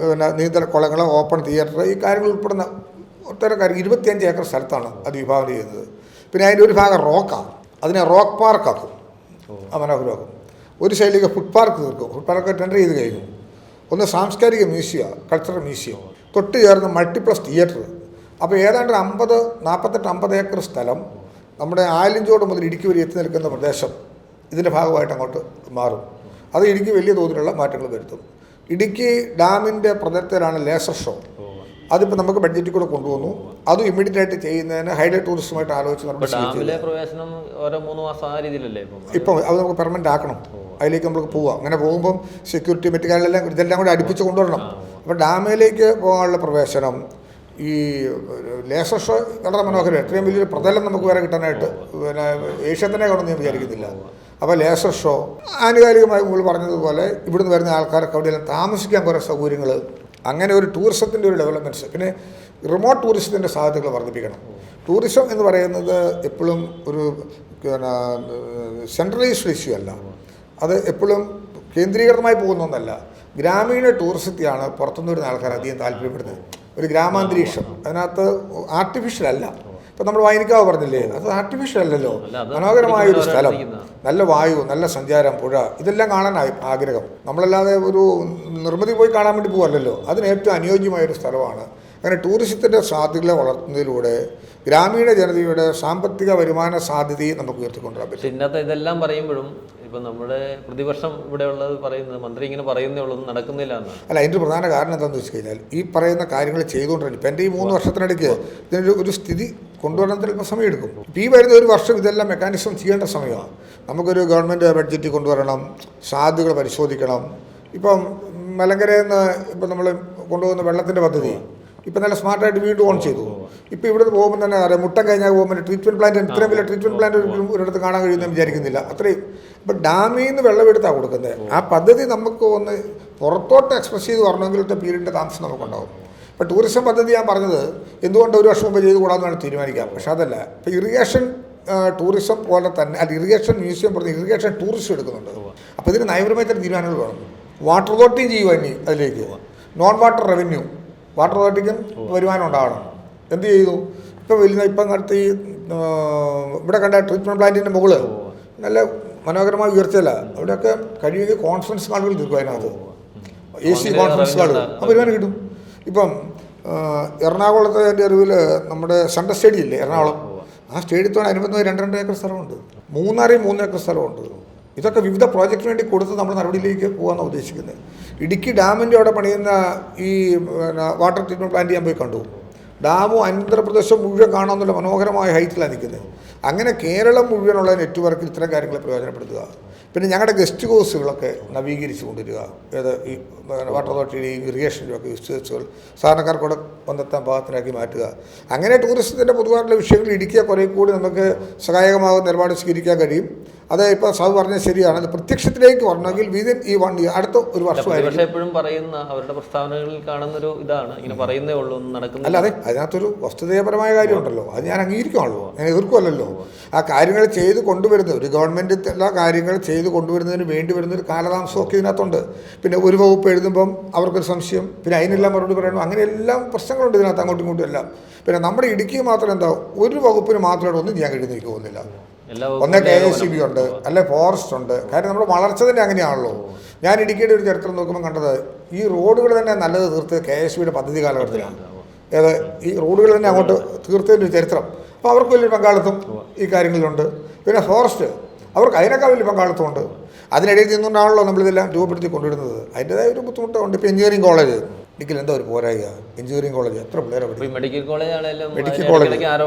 പിന്നെ നീന്തൽക്കുളങ്ങൾ, ഓപ്പൺ തിയേറ്റർ, ഈ കാര്യങ്ങൾ ഉൾപ്പെടുന്ന ഒട്ടേറെ കാര്യം 25 ഏക്കർ സ്ഥലത്താണ് അത് വിഭാവനം ചെയ്യുന്നത്. പിന്നെ അതിൻ്റെ ഒരു ഭാഗം റോക്കാണ്. അതിനെ റോക്ക് പാർക്കാക്കും, മനോഹരമാക്കും. ഒരു സൈഡിലേക്ക് ഫുഡ് പാർക്ക് തീർക്കും. ഫുഡ് പാർക്ക് ടെൻഡർ ചെയ്ത് കഴിഞ്ഞു. ഒന്ന് സാംസ്കാരിക മ്യൂസിയം, കൾച്ചറൽ മ്യൂസിയം, തൊട്ട് ചേർന്ന് മൾട്ടിപ്ലക്സ് തിയേറ്റർ. അപ്പോൾ ഏതാണ്ട് 48-50 ഏക്കർ സ്ഥലം നമ്മുടെ ആലിഞ്ചോട് മുതൽ ഇടുക്കി വരെ എത്തി നിൽക്കുന്ന പ്രദേശം ഇതിൻ്റെ ഭാഗമായിട്ട് അങ്ങോട്ട് മാറും. അത് ഇടുക്കി വലിയ തോതിലുള്ള മാറ്റങ്ങൾ വരുത്തും. ഇടുക്കി ഡാമിൻ്റെ പ്രദേശത്തിലാണ് ലേസർ ഷോ. അതിപ്പോൾ നമുക്ക് ബഡ്ജറ്റിൽ കൂടെ കൊണ്ടുവന്നു. അതും ഇമ്മീഡിയറ്റ് ആയിട്ട് ചെയ്യുന്നതിന് ഹൈഡേ ടൂറിസവുമായിട്ട് ആലോചിച്ച് ഇപ്പം അത് നമുക്ക് പെർമനൻ്റ് ആക്കണം. അതിലേക്ക് നമുക്ക് പോവാം. അങ്ങനെ പോകുമ്പം സെക്യൂരിറ്റി മറ്റു കാര്യങ്ങളെല്ലാം ഇതെല്ലാം കൂടെ അടുപ്പിച്ച് കൊണ്ടുവരണം. അപ്പോൾ ഡാമിലേക്ക് പോകാനുള്ള പ്രവേശനം, ഈ ലേസർ ഷോ വളരെ മനോഹരം. എത്രയും വലിയൊരു പ്രതലം നമുക്ക് വേറെ കിട്ടാനായിട്ട് പിന്നെ ഏഷ്യ തന്നെ കാണുമെന്ന് ഞാൻ വിചാരിക്കുന്നില്ല. അപ്പോൾ ലേസർ ഷോ ആനുകാലികമായി മുമ്പ് പറഞ്ഞതുപോലെ ഇവിടുന്ന് വരുന്ന ആൾക്കാർക്ക് അവിടെയെല്ലാം താമസിക്കാൻ കുറേ സൗകര്യങ്ങൾ, അങ്ങനെ ഒരു ടൂറിസത്തിൻ്റെ ഒരു ഡെവലപ്മെൻറ്റ്സ്. പിന്നെ റിമോട്ട് ടൂറിസത്തിൻ്റെ സാധ്യതകൾ വർദ്ധിപ്പിക്കണം. ടൂറിസം എന്ന് പറയുന്നത് എപ്പോഴും ഒരു പിന്നെ സെൻട്രലൈസ്ഡ് ഇഷ്യൂ അല്ല, അത് എപ്പോഴും കേന്ദ്രീകൃതമായി പോകുന്ന ഒന്നല്ല. ഗ്രാമീണ ടൂറിസത്തെയാണ് പുറത്തുനിന്ന് വരുന്ന ആൾക്കാർ അധികം താല്പര്യപ്പെടുന്നത്. ഒരു ഗ്രാമാന്തരീക്ഷം അതിനകത്ത് ആർട്ടിഫിഷ്യൽ അല്ല. ഇപ്പം നമ്മൾ വൈനിക്കാവ് പറഞ്ഞില്ലേ, അത് ആർട്ടിഫിഷ്യൽ അല്ലല്ലോ. മനോഹരമായൊരു സ്ഥലം, നല്ല വായു, നല്ല സഞ്ചാരം, പുഴ, ഇതെല്ലാം കാണാനായി ആഗ്രഹം. നമ്മളല്ലാതെ ഒരു നിർമ്മിതി പോയി കാണാൻ വേണ്ടി പോകല്ലോ. അതിന് ഏറ്റവും അനുയോജ്യമായൊരു സ്ഥലമാണ്. അങ്ങനെ ടൂറിസത്തിൻ്റെ സാധ്യതകളെ വളർത്തുന്നതിലൂടെ ഗ്രാമീണ ജനതയുടെ സാമ്പത്തിക വരുമാന സാധ്യതയെ നമുക്ക് ഉയർത്തിക്കൊണ്ടുവരാൻ പറ്റും. ഇന്നത്തെ ഇതെല്ലാം പറയുമ്പോഴും ഇപ്പം നമ്മുടെ പ്രതിപക്ഷം ഇവിടെ ഉള്ളത് പറയുന്നത് മന്ത്രി ഇങ്ങനെ പറയുന്നേ ഉള്ളൂ, നടക്കുന്നില്ല എന്നാണ്. അല്ല, അതിൻ്റെ പ്രധാന കാരണം എന്താണെന്ന് വെച്ച് കഴിഞ്ഞാൽ ഈ പറയുന്ന കാര്യങ്ങൾ ചെയ്തുകൊണ്ടിരിക്കും. ഇപ്പം എൻ്റെ ഈ 3 വർഷത്തിനിടയ്ക്ക് ഇതിനൊരു സ്ഥിതി കൊണ്ടുവരാൻ ചിലപ്പോൾ സമയമെടുക്കും. ഇപ്പം ഈ വരുന്ന ഒരു വർഷം ഇതെല്ലാം മെക്കാനിസം ചെയ്യേണ്ട സമയമാണ്. നമുക്കൊരു ഗവൺമെൻറ് ബഡ്ജറ്റ് കൊണ്ടുവരണം, സാധ്യതകൾ പരിശോധിക്കണം. ഇപ്പം മലങ്കരയിൽ നിന്ന് ഇപ്പം നമ്മൾ കൊണ്ടുപോകുന്ന വെള്ളത്തിൻ്റെ പദ്ധതി ഇപ്പം നല്ല സ്മാർട്ടായിട്ട് വീണ്ടും ഓൺ ചെയ്തു. ഇപ്പോൾ ഇവിടുന്ന് പോകുമ്പോൾ തന്നെ അറിയാം, മുട്ടം കഴിഞ്ഞാൽ പോകുമ്പോൾ ട്രീറ്റ്മെൻറ്റ് പ്ലാന്റ്, ഇത്രയും വലിയ ട്രീറ്റ്മെൻറ്റ് പ്ലാന്റ് ഒരിടത്ത് കാണാൻ കഴിയുമെന്ന് വിചാരിക്കുന്നില്ല. അത്രയും ഇപ്പം ഡാമിൽ നിന്ന് വെള്ളമെടുത്താണ് കൊടുക്കുന്നത്. ആ പദ്ധതി നമുക്ക് ഒന്ന് പുറത്തോട്ട് എക്സ്പ്രസ് ചെയ്ത് വരണമെങ്കിലത്തെ പീരീഡിൻ്റെ താമസം നമുക്കുണ്ടാകും. ഇപ്പോൾ ടൂറിസം പദ്ധതി ഞാൻ പറഞ്ഞത് എന്തുകൊണ്ട് ഒരു വർഷം മുമ്പ് ചെയ്ത് കൂടാമെന്നാണ് തീരുമാനിക്കാം. പക്ഷേ അതല്ല, ഇപ്പോൾ ഇറിഗേഷൻ ടൂറിസം പോലെ തന്നെ, അല്ല ഇറിഗേഷൻ മ്യൂസിയം പറഞ്ഞ് ഇറിഗേഷൻ ടൂറിസം എടുക്കുന്നുണ്ട്. അപ്പോൾ ഇതിന് നയപരമായ തീരുമാനങ്ങൾ വേണം. വാട്ടർ അതോറിറ്റിയും ചെയ്യുക ഇനി അതിലേക്ക്. നോൺ വാട്ടർ റവന്യൂ, വാട്ടർ അതോറിറ്റിക്കും വരുമാനം ഉണ്ടാകണം. എന്ത് ചെയ്തു? ഇപ്പം അടുത്ത് ഈ ഇവിടെ കണ്ട ട്രീറ്റ്മെൻറ്റ് പ്ലാന്റിൻ്റെ മുകളിൽ നല്ല മനോഹരമായ ഉയർച്ചയല്ല, അവിടെയൊക്കെ കഴിയുമെങ്കിൽ കോൺഫറൻസ് ഹാളുകൾ തീർക്കും. അതിനകത്ത് AC കോൺഫറൻസ് ഹാളുകൾ, ആ വരുമാനം കിട്ടും. ഇപ്പം എറണാകുളത്തെ എൻ്റെ അറിവിൽ നമ്മുടെ സെൻട്രൽ സ്റ്റേഡിയം ഇല്ലേ എറണാകുളം, ആ സ്റ്റേഡിയത്തോട് അനുബന്ധമായി 2 ഏക്കർ സ്ഥലമുണ്ട്. 3 ഏക്കർ സ്ഥലമുണ്ട്. ഇതൊക്കെ വിവിധ പ്രോജക്റ്റിന് വേണ്ടി കൊടുത്ത് നമ്മൾ നടപടിയിലേക്ക് പോകാമെന്നാണ് ഉദ്ദേശിക്കുന്നത്. ഇടുക്കി ഡാമിൻ്റെ അവിടെ പണിയുന്ന ഈ വാട്ടർ ട്രീറ്റ്മെൻറ്റ് പ്ലാന്റ് ഞാൻ പോയി കണ്ടു. ഡാമും ആന്ധ്രാപ്രദേശം മുഴുവൻ കാണാമെന്നുള്ള മനോഹരമായ ഹൈറ്റിലാണ് നിൽക്കുന്നത്. അങ്ങനെ കേരളം മുഴുവനുള്ള നെറ്റ്വർക്കിൽ ഇത്തരം കാര്യങ്ങളെ പ്രയോജനപ്പെടുത്തുക. പിന്നെ ഞങ്ങളുടെ ഗസ്റ്റ് ഹൗസുകളൊക്കെ നവീകരിച്ച് കൊണ്ടുവരിക. ഈ വാട്ടർ അതോറിറ്റിയുടെയും ഇറിഗേഷൻ്റെയും ഒക്കെ ഗസ്റ്റ് ഹൗസുകൾ സാധാരണക്കാർക്കൂടെ വന്നെത്താൻ പാകത്തിനാക്കി മാറ്റുക. അങ്ങനെ ടൂറിസത്തിൻ്റെ പൊതുവായിട്ടുള്ള വിഷയങ്ങൾ ഇടുക്കിയ കുറേ കൂടി നമുക്ക് സഹായകമാകുന്ന നിലപാട് സ്വീകരിക്കാൻ കഴിയും. അത് ഇപ്പോൾ സാബ് പറഞ്ഞത് ശരിയാണ്. അത് പ്രത്യക്ഷത്തിലേക്ക് വരണമെങ്കിൽ വിതിൻ ഈ 1 ഇയർ, അടുത്ത ഒരു വർഷമായിരിക്കും. പക്ഷേ എപ്പോഴും പറയുന്ന അവരുടെ പ്രസ്താവനകളിൽ കാണുന്നൊരു ഇതാണ്, ഇങ്ങനെ പറയുന്നേ ഉള്ളൂ, നടക്കുന്നില്ല. അല്ലാതെ അതിനകത്തൊരു വസ്തുതപരമായ കാര്യമുണ്ടല്ലോ, അത് ഞാൻ അംഗീകരിക്കുമല്ലോ, ഞാൻ എതിർക്കുമല്ലോ. ആ കാര്യങ്ങൾ ചെയ്ത് കൊണ്ടുവരുന്നത്, ഒരു ഗവൺമെൻറ് എല്ലാ കാര്യങ്ങൾ ചെയ്ത് കൊണ്ടുവരുന്നതിന് വേണ്ടി വരുന്നൊരു കാലതാമസമൊക്കെ ഇതിനകത്തുണ്ട്. പിന്നെ ഒരു വകുപ്പ് എഴുതുമ്പം അവർക്കൊരു സംശയം, പിന്നെ അതിനെല്ലാം മറുപടി പറയണം, അങ്ങനെ എല്ലാം പ്രശ്നങ്ങളുണ്ട് ഇതിനകത്ത് അങ്ങോട്ടും ഇങ്ങോട്ടും എല്ലാം. പിന്നെ നമ്മുടെ ഇടുക്കി മാത്രം എന്താ, ഒരു വകുപ്പിന് മാത്രമായിട്ട് ഒന്നും ചെയ്യാൻ കഴിയുന്ന എനിക്ക് തോന്നുന്നില്ല. ഒന്ന് KSEB ഉണ്ട്, അല്ലെ ഫോറസ്റ്റ് ഉണ്ട്. കാര്യം നമ്മുടെ വളർച്ച തന്നെ അങ്ങനെയാണല്ലോ. ഞാൻ ഇടുക്കിയുടെ ഒരു ചരിത്രം നോക്കുമ്പോൾ കണ്ടത്, ഈ റോഡുകൾ തന്നെ നല്ലത് തീർത്ത് KSEBയുടെ പദ്ധതി കാലഘട്ടത്തിലാണ്. ഏത് ഈ റോഡുകൾ തന്നെ അങ്ങോട്ട് തീർത്തതിൻ്റെ ഒരു ചരിത്രം. അപ്പോൾ അവർക്ക് വലിയ പങ്കാളിത്തം ഈ കാര്യങ്ങളിലുണ്ട്. പിന്നെ ഫോറസ്റ്റ്, അവർക്ക് അതിനേക്കാൾ വലിയ പങ്കാളിത്തമുണ്ട്. അതിനിടയിൽ നിന്നുകൊണ്ടാണല്ലോ നമ്മളിതെല്ലാം രൂപപ്പെടുത്തി കൊണ്ടുവരുന്നത്. അതിൻ്റെതായ ഒരു ബുദ്ധിമുട്ടുണ്ട്. ഇപ്പോൾ എഞ്ചിനീയറിംഗ് കോളേജ് ഇടുക്കിയിൽ എന്താ ഒരു പോരായിക? എഞ്ചിനീയറിംഗ് കോളേജ് എത്ര പിള്ളേരെ പഠിക്കും? മെഡിക്കൽ കോളേജ്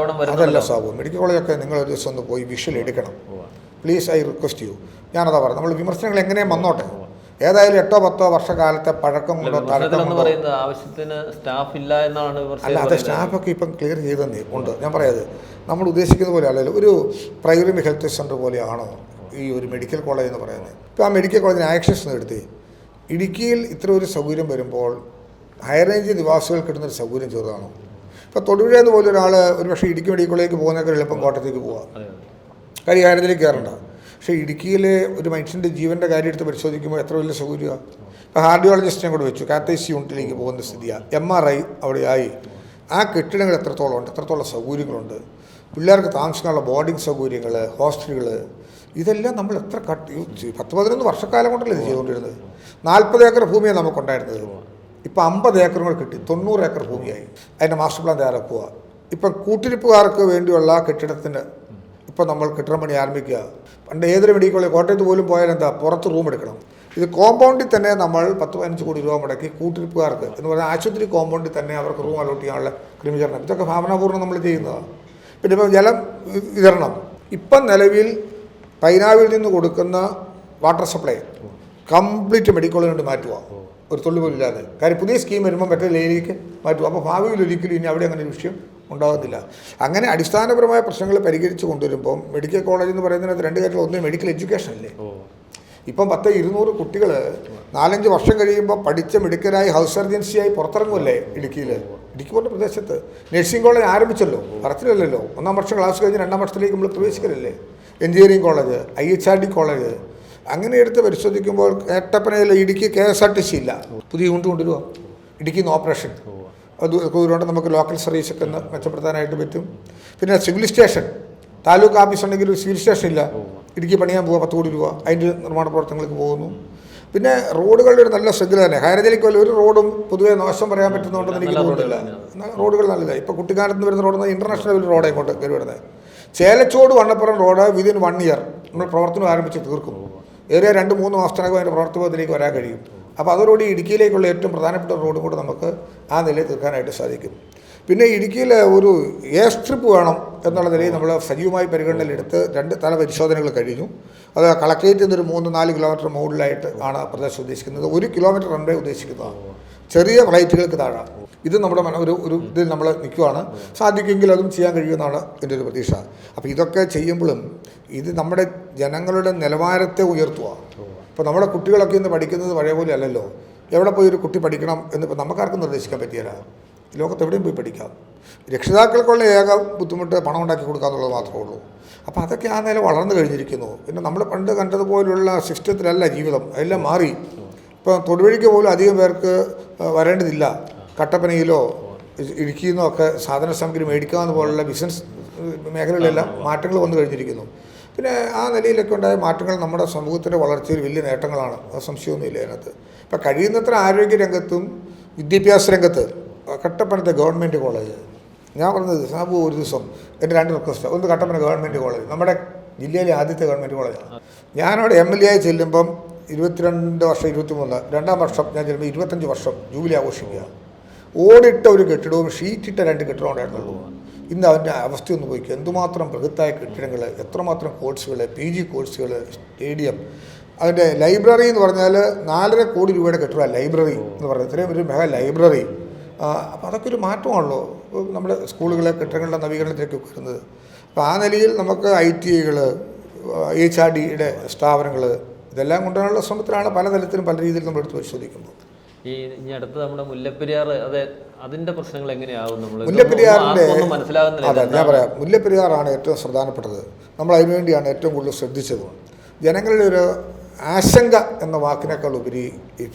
അതല്ല സാബു, മെഡിക്കൽ കോളേജൊക്കെ നിങ്ങൾ ഒരു ദിവസം ഒന്ന് പോയി വിഷ്വൽ എടുക്കണം പ്ലീസ്, ഐ റിക്വസ്റ്റ് യു. ഞാനതാ പറഞ്ഞു, നമ്മൾ വിമർശനങ്ങൾ എങ്ങനെയും വന്നോട്ടെ, ഏതായാലും 8-10 വർഷക്കാലത്തെ പഴക്കം കൊണ്ടോ ആവശ്യത്തിന് സ്റ്റാഫ് ഇല്ല എന്നാണ്. അല്ല, അത് സ്റ്റാഫൊക്കെ ഇപ്പം ക്ലിയർ ചെയ്തേ ഉണ്ട്. ഞാൻ പറയാത് നമ്മൾ ഉദ്ദേശിക്കുന്ന പോലെ അല്ലല്ലോ. ഒരു പ്രൈമറി ഹെൽത്ത് സെൻ്റർ പോലെയാണോ ഈ ഒരു മെഡിക്കൽ കോളേജ് എന്ന് പറയുന്നത്? ഇപ്പോൾ ആ മെഡിക്കൽ കോളേജിന് ആക്സസ് എടുത്ത് ഇടുക്കിയിൽ ഇത്ര ഒരു സൗകര്യം വരുമ്പോൾ ഹൈറേഞ്ച് നിവാസികൾക്ക് കിട്ടുന്നൊരു സൗകര്യം ചെറുതാണോ? ഇപ്പോൾ തൊടുപുഴയിൽ പോലെ ഒരാൾ ഒരു പക്ഷേ ഇടുക്കി മെഡിക്കൽ കോളേജിലേക്ക് പോകുന്നതൊക്കെ എളുപ്പം കോട്ടയത്തേക്ക് പോകാം, കാര്യം ഹൈറേഞ്ചിലേക്ക് കയറണ്ട. പക്ഷേ ഇടുക്കിയിലെ ഒരു മനുഷ്യൻ്റെ ജീവൻ്റെ കാര്യം എടുത്ത് പരിശോധിക്കുമ്പോൾ എത്ര വലിയ സൗകര്യമാണ്. ഇപ്പോൾ കാർഡിയോളജിസ്റ്റിനെ കൂടെ വെച്ചു, കാത്തൈസി യൂണിറ്റിലേക്ക് പോകുന്ന സ്ഥിതിയാണ്. MRI അവിടെയായി. ആ കെട്ടിടങ്ങൾ എത്രത്തോളം ഉണ്ട്, എത്രത്തോളം സൗകര്യങ്ങളുണ്ട്, പിള്ളേർക്ക് താമസിക്കാനുള്ള ബോർഡിംഗ് സൗകര്യങ്ങൾ, ഹോസ്റ്റലുകൾ, ഇതെല്ലാം നമ്മൾ എത്ര 10-11 വർഷക്കാലം കൊണ്ടല്ലേ ഇത് ചെയ്തുകൊണ്ടിരുന്നത്. 40 ഏക്കർ ഭൂമിയാണ് നമുക്കുണ്ടായിരുന്നത്. ഇപ്പോൾ 50 ഏക്കറുകൾ കിട്ടി, 90 ഏക്കർ ഭൂമിയായി. അതിൻ്റെ മാസ്റ്റർ പ്ലാൻ തയ്യാറാക്കുക. ഇപ്പം കൂട്ടിരിപ്പുകാർക്ക് വേണ്ടിയുള്ള കെട്ടിടത്തിന് ഇപ്പം നമ്മൾ കെട്ടിടം പണി ആരംഭിക്കുക. പണ്ട് ഏതൊരു മെഡിക്കൽ കോളേജ് കോട്ടയത്ത് പോലും പോയാൽ എന്താ, പുറത്ത് റൂം എടുക്കണം. ഇത് കോമ്പൗണ്ടിൽ തന്നെ നമ്മൾ 10-15 കോടി രൂപ മുടക്കി കൂട്ടിരിപ്പുകാർക്ക് എന്ന് പറഞ്ഞാൽ ആശുപത്രി കോമ്പൗണ്ടിൽ തന്നെ അവർക്ക് റൂം അലോട്ട് ചെയ്യാനുള്ള ക്രമീകരണം, ഇതൊക്കെ ഭാവനാപൂർവ്വം നമ്മൾ ചെയ്യുന്നതാണ്. പിന്നെ ഇപ്പോൾ ജലം വിതരണം, ഇപ്പം നിലവിൽ പൈനാവിൽ നിന്ന് കൊടുക്കുന്ന വാട്ടർ സപ്ലൈ കംപ്ലീറ്റ് മെഡിക്കൽ കോളേജിൽ കൊണ്ട് മാറ്റുക, ഒരു തൊള്ളി പോലും ഇല്ലാതെ. കാര്യം പുതിയ സ്കീം വരുമ്പോൾ മറ്റേ ലേയിലേക്ക് മാറ്റുക. അപ്പോൾ ഭാവിയിൽ ഒരിക്കലും ഇനി അവിടെ അങ്ങനെ ഒരു വിഷയം ഉണ്ടാകുന്നില്ല. അങ്ങനെ അടിസ്ഥാനപരമായ പ്രശ്നങ്ങൾ പരിഹരിച്ച് കൊണ്ടുവരുമ്പം മെഡിക്കൽ കോളേജ് എന്ന് പറയുന്നതിനകത്ത് 2 കാര്യങ്ങൾ. ഒന്ന് മെഡിക്കൽ എഡ്യൂക്കേഷൻ അല്ലേ. ഇപ്പം 10-200 കുട്ടികൾ 4-5 വർഷം കഴിയുമ്പോൾ പഠിച്ച മെഡിക്കലായി ഹൗസ് സർജൻസിയായി പുറത്തിറങ്ങുമല്ലേ ഇടുക്കിയിൽ. ഇടുക്കി പോലുള്ള പ്രദേശത്ത് നഴ്സിംഗ് കോളേജ് ആരംഭിച്ചല്ലോ, പറച്ചിലല്ലോ. 1-ാം വർഷം ക്ലാസ് കഴിഞ്ഞ് 2-ാം വർഷത്തിലേക്ക് നമ്മൾ പ്രവേശിക്കലല്ലേ. എഞ്ചിനീയറിംഗ് കോളേജ്, IHRD കോളേജ്, അങ്ങനെ എടുത്ത് പരിശോധിക്കുമ്പോൾ കട്ടപ്പനയിൽ ഇടുക്കി KSRTC ഇല്ല, പുതിയ യൂണിറ്റ് കൊണ്ടുവരുക. ഇടുക്കിയിൽ നിന്ന് ഓപ്പറേഷൻ അത് ദൂരമുണ്ട്, നമുക്ക് ലോക്കൽ സർവീസൊക്കെ ഒന്ന് മെച്ചപ്പെടുത്താനായിട്ട് പറ്റും. പിന്നെ സിവിൽ സ്റ്റേഷൻ, താലൂക്ക് ഓഫീസ് ഉണ്ടെങ്കിൽ ഒരു സിവിൽ സ്റ്റേഷൻ ഇല്ല, ഇടുക്കി പണിയാൻ പോവുക, 10 കോടി രൂപ അതിൻ്റെ നിർമ്മാണ പ്രവർത്തനങ്ങൾക്ക് പോകുന്നു. പിന്നെ റോഡുകളുടെ ഒരു നല്ല ശ്രദ്ധ തന്നെ. ഹൈറേഞ്ചിലേക്ക് പോലെ ഒരു റോഡും പൊതുവെ മോശം പറയാൻ പറ്റുന്നുണ്ടെന്ന് എനിക്ക് തോന്നുന്നില്ല. റോഡുകൾ നല്ലതാണ്. ഇപ്പോൾ കുട്ടിക്കാലത്ത് നിന്ന് വരുന്ന റോഡ് ഇൻ്റർനാഷണൽ ഒരു റോഡ് ഇങ്ങോട്ട് കയറി വരുന്നത്. Chelachodu Vannappuram road within 1 year നമ്മൾ പ്രവർത്തനം ആരംഭിച്ച് തീർക്കും. ഏറെ 2-3 മാസത്തിനകം അതിൻ്റെ പ്രവർത്തനത്തിലേക്ക് വരാൻ കഴിയും. അപ്പോൾ അതോടുകൂടി ഇടുക്കിയിലേക്കുള്ള ഏറ്റവും പ്രധാനപ്പെട്ട റോഡും കൂടെ നമുക്ക് ആ നിലയിൽ തീർക്കാനായിട്ട് സാധിക്കും. പിന്നെ ഇടുക്കിയിൽ ഒരു എയർ സ്ട്രിപ്പ് വേണം എന്നുള്ള നിലയിൽ നമ്മൾ സജീവമായി പരിഗണനയിലെടുത്ത് 2 തല പരിശോധനകൾ കഴിഞ്ഞു. അത് കളക്ട്രേറ്റിൽ നിന്നൊരു 3-4 കിലോമീറ്റർ മുകളിലായിട്ട് ആണ് പ്രദേശം ഉദ്ദേശിക്കുന്നത്. 1 കിലോമീറ്റർ റൺവേ ഉദ്ദേശിക്കുന്നതാണ്, ചെറിയ ഫ്ലൈറ്റുകൾക്ക് താഴെ. ഇത് നമ്മുടെ ഒരു ഇതിൽ നമ്മൾ നിൽക്കുകയാണ്. സാധിക്കുമെങ്കിൽ അതും ചെയ്യാൻ കഴിയുമെന്നാണ് എൻ്റെ ഒരു പ്രതീക്ഷ. അപ്പോൾ ഇതൊക്കെ ചെയ്യുമ്പോഴും ഇത് നമ്മുടെ ജനങ്ങളുടെ നിലവാരത്തെ ഉയർത്തുക. ഇപ്പോൾ നമ്മുടെ കുട്ടികളൊക്കെ ഇന്ന് പഠിക്കുന്നത് പഴയ പോലെ അല്ലല്ലോ. എവിടെ പോയി ഒരു കുട്ടി പഠിക്കണം എന്നിപ്പോൾ നമുക്കാർക്കും നിർദ്ദേശിക്കാൻ പറ്റിയല്ല. ലോകത്ത് എവിടെയും പോയി പഠിക്കാം. രക്ഷിതാക്കൾക്കുള്ള ഏക ബുദ്ധിമുട്ട് പണം ഉണ്ടാക്കി കൊടുക്കുക എന്നുള്ളത് മാത്രമേ ഉള്ളൂ. അപ്പോൾ അതൊക്കെ ആ നില വളർന്നു കഴിഞ്ഞിരിക്കുന്നു. പിന്നെ നമ്മൾ പണ്ട് കണ്ടതുപോലുള്ള സിസ്റ്റത്തിലല്ല ജീവിതം, എല്ലാം മാറി. ഇപ്പോൾ തൊടുവഴിക്ക് പോലും അധികം പേർക്ക് വരേണ്ടതില്ല. കട്ടപ്പനയിലോ ഇടുക്കിയിൽ നിന്നോ ഒക്കെ സാധന സാമഗ്രി മേടിക്കാമെന്ന് പോലുള്ള ബിസിനസ് മേഖലകളിലെല്ലാം മാറ്റങ്ങൾ വന്നു കഴിഞ്ഞിരിക്കുന്നു. പിന്നെ ആ നിലയിലൊക്കെ ഉണ്ടായ മാറ്റങ്ങൾ നമ്മുടെ സമൂഹത്തിൻ്റെ വളർച്ചയിൽ വലിയ നേട്ടങ്ങളാണ്, അത് സംശയമൊന്നുമില്ല അതിനകത്ത്. ഇപ്പം കഴിയുന്നത്ര ആരോഗ്യ രംഗത്തും വിദ്യാഭ്യാസ രംഗത്ത് കട്ടപ്പനത്തെ ഗവൺമെൻറ് കോളേജ്, ഞാൻ പറഞ്ഞത് സാബു ഒരു ദിവസം എൻ്റെ 2 റിക്വസ്റ്റ്. ഒന്ന് കട്ടപ്പന ഗവൺമെൻറ് കോളേജ്, നമ്മുടെ ജില്ലയിലെ ആദ്യത്തെ ഗവൺമെൻറ് കോളേജാണ്. ഞാനവിടെ MLA ആയി ചെല്ലുമ്പം 22 വർഷം 23, 2ാം വർഷം ഞാൻ ചെല്ലുമ്പോൾ 25 വർഷം ജൂബിലി ആഘോഷിക്കുക. ഓടിട്ട ഒരു കെട്ടിടവും ഷീറ്റിട്ട 2 കെട്ടിടവും ഉണ്ടായിരുന്നുള്ളൂ. ഇന്ന് അവൻ്റെ അവസ്ഥയൊന്ന് പോയിക്കുക. എന്തുമാത്രം ബൃഹത്തായ കെട്ടിടങ്ങൾ, എത്രമാത്രം കോഴ്സുകൾ, PG കോഴ്സുകൾ, സ്റ്റേഡിയം, അതിൻ്റെ ലൈബ്രറി എന്ന് പറഞ്ഞാൽ 4.5 കോടി രൂപയുടെ കെട്ടിടമാണ് ലൈബ്രറി എന്ന് പറയുന്നത്. ഇത്രയും ഒരു മെഗാ ലൈബ്രറി. അപ്പോൾ അതൊക്കെ ഒരു മാറ്റമാണല്ലോ നമ്മുടെ സ്കൂളുകളെ കെട്ടിടങ്ങളുടെ നവീകരണത്തിലേക്ക് വരുന്നത്. അപ്പോൾ ആ നിലയിൽ നമുക്ക് ITIകൾ, IHRDയുടെ സ്ഥാപനങ്ങൾ ഇതെല്ലാം കൊണ്ടുവരാനുള്ള ശ്രമത്തിലാണ് പലതരത്തിലും പല രീതിയിലും നമ്മൾ എടുത്ത് പരിശോധിക്കുമ്പോൾ. ഇനി അടുത്ത് നമ്മുടെ മുല്ലപ്പെരിയാർ, അതിൻ്റെ പ്രശ്നങ്ങൾ എങ്ങനെയാവും? നമ്മൾ മുല്ലപ്പെരിയാറിൻ്റെ മനസ്സിലാകുന്നില്ല. അതെ, ഞാൻ പറയാം. മുല്ലപ്പെരിയാറാണ് ഏറ്റവും പ്രധാനപ്പെട്ടത്. നമ്മൾ അതിനുവേണ്ടിയാണ് ഏറ്റവും കൂടുതൽ ശ്രദ്ധിച്ചത്. ജനങ്ങളുടെ ഒരു ആശങ്ക എന്ന വാക്കിനേക്കാൾ ഉപരി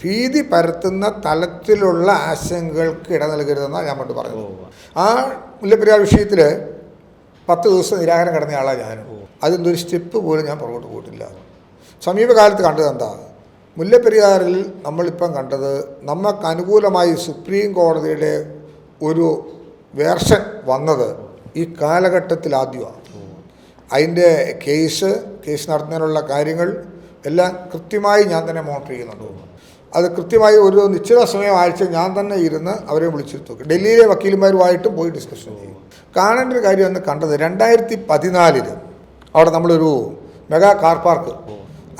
ഭീതി പരത്തുന്ന തലത്തിലുള്ള ആശങ്കകൾക്ക് ഇട നൽകരുതെന്നാണ് ഞാൻ പണ്ട് പറഞ്ഞത്. ആ മുല്ലപ്പെരിയാർ വിഷയത്തിൽ 10 ദിവസം നിരാഹാരം കിടന്ന ആളാണ് ഞാനും. അതിൻ്റെ ഒരു സ്റ്റെപ്പ് പോലും ഞാൻ പുറകോട്ട് പോയിട്ടില്ല. സമീപകാലത്ത് കണ്ടത് എന്താ? മുല്ലപ്പെരിയാറിൽ നമ്മളിപ്പം കണ്ടത് നമുക്ക് അനുകൂലമായി സുപ്രീം കോടതിയുടെ ഒരു വേർഷൻ വന്നത് ഈ കാലഘട്ടത്തിൽ ആദ്യമാണ്. അതിൻ്റെ കേസ് നടത്തുന്നതിനുള്ള കാര്യങ്ങൾ എല്ലാം കൃത്യമായി ഞാൻ തന്നെ മോണിറ്റർ ചെയ്യുന്നുണ്ട്. അത് കൃത്യമായി ഒരു നിശ്ചിത സമയം ആഴ്ച ഞാൻ തന്നെ ഇരുന്ന് അവരെ വിളിച്ചിരുത്തും. ഡൽഹിയിലെ വക്കീലന്മാരുമായിട്ടും പോയി ഡിസ്കഷൻ ചെയ്യും. കാണേണ്ട ഒരു കാര്യം അന്ന് കണ്ടത് 2014 അവിടെ നമ്മളൊരു മെഗാ കാർ പാർക്ക്,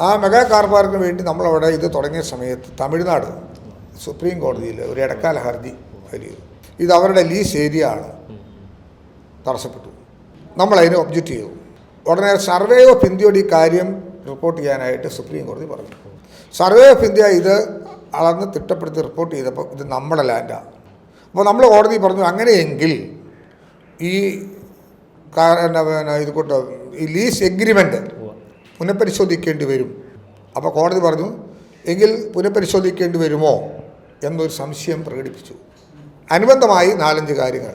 ആ മെഗാ കാർ പാർക്കിന് വേണ്ടി നമ്മളവിടെ ഇത് തുടങ്ങിയ സമയത്ത് തമിഴ്നാട് സുപ്രീം കോടതിയിൽ ഒരു ഇടക്കാല ഹർജി ഫയൽ ചെയ്തു. ഇത് അവരുടെ ലീസ് ഏരിയ ആണ്, തടസ്സപ്പെട്ടു. നമ്മളതിനെ ഒബ്ജക്റ്റ് ചെയ്തു. ഉടനെ സർവേ ഓഫ് ഇന്ത്യയോട് ഈ കാര്യം റിപ്പോർട്ട് ചെയ്യാനായിട്ട് സുപ്രീം കോടതി പറഞ്ഞു. സർവേ ഓഫ് ഇന്ത്യ ഇത് അളന്ന് തിട്ടപ്പെടുത്തി റിപ്പോർട്ട് ചെയ്തപ്പോൾ ഇത് നമ്മുടെ ലാൻഡാണ്. അപ്പോൾ നമ്മൾ കോടതി പറഞ്ഞു അങ്ങനെയെങ്കിൽ ഈ ഇത് കൊണ്ട് ഈ ലീസ് എഗ്രിമെൻ്റ് പുനഃപരിശോധിക്കേണ്ടി വരും. അപ്പോൾ കോടതി പറഞ്ഞു എങ്കിൽ പുനഃപരിശോധിക്കേണ്ടി വരുമോ എന്നൊരു സംശയം പ്രകടിപ്പിച്ചു. അനുബന്ധമായി 4-5 കാര്യങ്ങൾ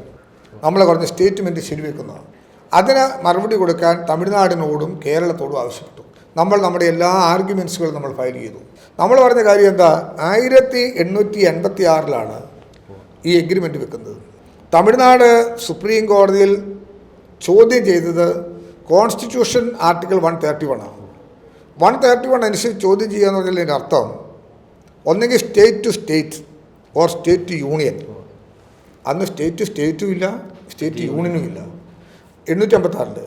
നമ്മൾ പറഞ്ഞ സ്റ്റേറ്റ്മെൻറ്റ് ശരിവെക്കുന്നതാണ്. അതിന് മറുപടി കൊടുക്കാൻ തമിഴ്നാടിനോടും കേരളത്തോടും ആവശ്യപ്പെട്ടു. നമ്മൾ നമ്മുടെ എല്ലാ ആർഗ്യുമെൻറ്റ്സുകളും നമ്മൾ ഫയൽ ചെയ്തു. നമ്മൾ പറഞ്ഞ കാര്യം എന്താ? 1886 ഈ എഗ്രിമെൻ്റ് വെക്കുന്നത്. തമിഴ്നാട് സുപ്രീം കോടതിയിൽ ചോദ്യം ചെയ്തത് കോൺസ്റ്റിറ്റ്യൂഷൻ ആർട്ടിക്കിൾ 131 ആണ്. 131 അനുസരിച്ച് ചോദ്യം ചെയ്യുക എന്ന് പറഞ്ഞതിൻ്റെ അർത്ഥം ഒന്നെങ്കിൽ state to state or state to union. അന്ന് സ്റ്റേറ്റ് ടു സ്റ്റേറ്റും ഇല്ല, സ്റ്റേറ്റ് ടു യൂണിയനും ഇല്ല 856.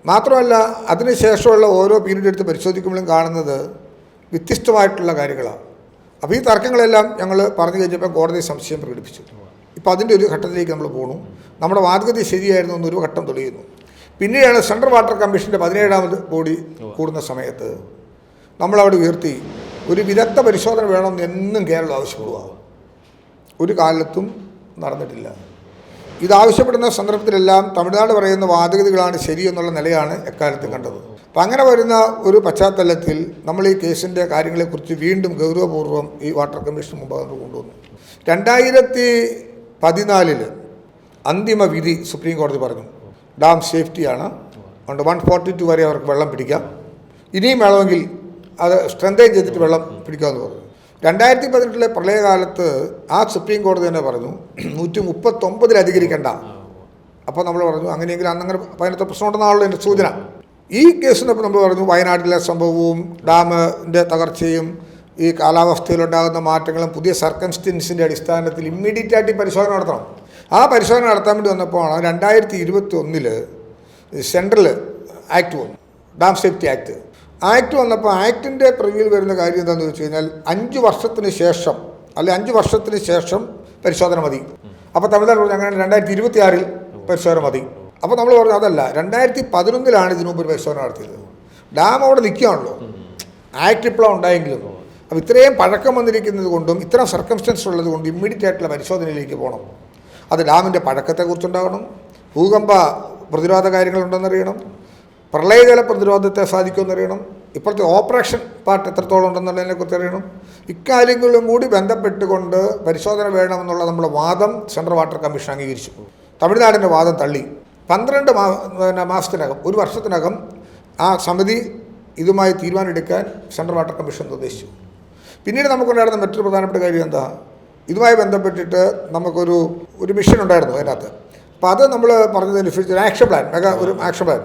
മാത്രമല്ല അതിനുശേഷമുള്ള ഓരോ പീരീഡ് എടുത്ത് പരിശോധിക്കുമ്പോഴും കാണുന്നത് വ്യത്യസ്തമായിട്ടുള്ള കാര്യങ്ങളാണ്. അപ്പോൾ ഈ തർക്കങ്ങളെല്ലാം ഞങ്ങൾ പറഞ്ഞു കഴിഞ്ഞപ്പോൾ കോടതി സംശയം പ്രകടിപ്പിച്ചു. ഇപ്പോൾ അതിൻ്റെ ഒരു ഘട്ടത്തിലേക്ക് നമ്മൾ പോകണു. നമ്മുടെ വാദഗതി ശരിയായിരുന്നു എന്നൊരു ഘട്ടം തെളിയുന്നു. പിന്നെയാണ് സെൻട്രൽ വാട്ടർ കമ്മീഷൻ്റെ 17ാമത് ബോഡി കൂടുന്ന സമയത്ത് നമ്മളവിടെ ഉയർത്തി ഒരു വിദഗ്ധ പരിശോധന വേണമെന്ന് എന്നും കേരളം ആവശ്യപ്പെടുക. ഒരു കാലത്തും നടന്നിട്ടില്ല. ഇതാവശ്യപ്പെടുന്ന സന്ദർഭത്തിലെല്ലാം തമിഴ്നാട് പറയുന്ന വാദഗതികളാണ് ശരിയെന്നുള്ള നിലയാണ് എക്കാലത്ത് കണ്ടത്. അപ്പം അങ്ങനെ വരുന്ന ഒരു പശ്ചാത്തലത്തിൽ നമ്മൾ ഈ കേസിൻ്റെ കാര്യങ്ങളെക്കുറിച്ച് വീണ്ടും ഗൗരവപൂർവ്വം ഈ വാട്ടർ കമ്മീഷൻ മുമ്പാകെ കൊണ്ടുവന്നു. 2014 അന്തിമ വിധി സുപ്രീം കോടതി പറഞ്ഞു ഡാം സേഫ്റ്റിയാണ്, അതുകൊണ്ട് 142 വരെ അവർക്ക് വെള്ളം പിടിക്കാം, ഇനിയും വേണമെങ്കിൽ അത് സ്ട്രെങ്തൈൻ ചെയ്തിട്ട് വെള്ളം പിടിക്കാമെന്ന് പറഞ്ഞു. 2018 പ്രളയകാലത്ത് ആ സുപ്രീം കോടതി തന്നെ പറഞ്ഞു 139 അധികരിക്കേണ്ട. അപ്പോൾ നമ്മൾ പറഞ്ഞു അങ്ങനെയെങ്കിൽ അന്നങ്ങനെ അതിനകത്ത് പ്രശ്നമുണ്ടെന്നാണല്ലോ എൻ്റെ സൂചന. ഈ കേസിനൊപ്പം നമ്മൾ പറഞ്ഞു വയനാട്ടിലെ സംഭവവും ഡാമിൻ്റെ തകർച്ചയും ഈ കാലാവസ്ഥയിലുണ്ടാകുന്ന മാറ്റങ്ങളും പുതിയ സർക്കംസ്റ്റൻസിൻ്റെ അടിസ്ഥാനത്തിൽ ഇമ്മീഡിയറ്റായിട്ട് പരിശോധന നടത്തണം. ആ പരിശോധന നടത്താൻ വേണ്ടി വന്നപ്പോഴാണ് 2021 സെൻട്രൽ ആക്ട് വന്നു, ഡാം സേഫ്റ്റി ആക്ട് വന്നപ്പോൾ ആക്ടിൻ്റെ പ്രിവ്യൂവിൽ വരുന്ന കാര്യം എന്താണെന്ന് വെച്ച് കഴിഞ്ഞാൽ 5 വർഷത്തിന് ശേഷം അല്ലെ 5 വർഷത്തിന് ശേഷം പരിശോധന മതി. അപ്പോൾ തമിഴ്നാട് പറഞ്ഞു അങ്ങനെ 2026 പരിശോധന മതി. അപ്പോൾ നമ്മൾ പറഞ്ഞു അതല്ല, 2011 ഇതിനു മുമ്പ് ഒരു പരിശോധന നടത്തിയത്. ഡാം അവിടെ നിൽക്കുകയാണല്ലോ, ആക്ട് ഇപ്പോഴും ഉണ്ടായെങ്കിലും. അപ്പോൾ ഇത്രയും പഴക്കം വന്നിരിക്കുന്നത് കൊണ്ടും ഇത്തരം സർക്കംസ്റ്റൻസ് ഉള്ളത് കൊണ്ടും ഇമ്മീഡിയറ്റ് ആയിട്ടുള്ള പരിശോധനയിലേക്ക് പോകണം. അത് ഡാമിൻ്റെ പഴക്കത്തെക്കുറിച്ചുണ്ടാകണം, ഭൂകമ്പ പ്രതിരോധ കാര്യങ്ങളുണ്ടെന്നറിയണം, പ്രളയജല പ്രതിരോധത്തെ സാധിക്കുമെന്നറിയണം, ഇപ്പോഴത്തെ ഓപ്പറേഷൻ പാർട്ട് എത്രത്തോളം ഉണ്ടെന്നുള്ളതിനെക്കുറിച്ച് അറിയണം. ഇക്കാര്യങ്ങളിലും കൂടി ബന്ധപ്പെട്ടുകൊണ്ട് പരിശോധന വേണമെന്നുള്ള നമ്മുടെ വാദം സെൻട്രൽ വാട്ടർ കമ്മീഷൻ അംഗീകരിച്ചു. തമിഴ്നാടിൻ്റെ വാദം തള്ളി. 12 മാസത്തിനകം, ഒരു വർഷത്തിനകം ആ സമിതി ഇതുമായി തീരുമാനമെടുക്കാൻ സെൻട്രൽ വാട്ടർ കമ്മീഷൻ നിർദ്ദേശിച്ചു. പിന്നീട് നമുക്കുണ്ടായിരുന്ന മറ്റൊരു പ്രധാനപ്പെട്ട കാര്യം എന്താ, ഇതുമായി ബന്ധപ്പെട്ടിട്ട് നമുക്കൊരു മിഷൻ ഉണ്ടായിരുന്നു അതിനകത്ത്. അപ്പോൾ അത് നമ്മൾ പറഞ്ഞതനുസരിച്ച് ഒരു ആക്ഷൻ പ്ലാൻ, ഒരു ആക്ഷൻ പ്ലാൻ,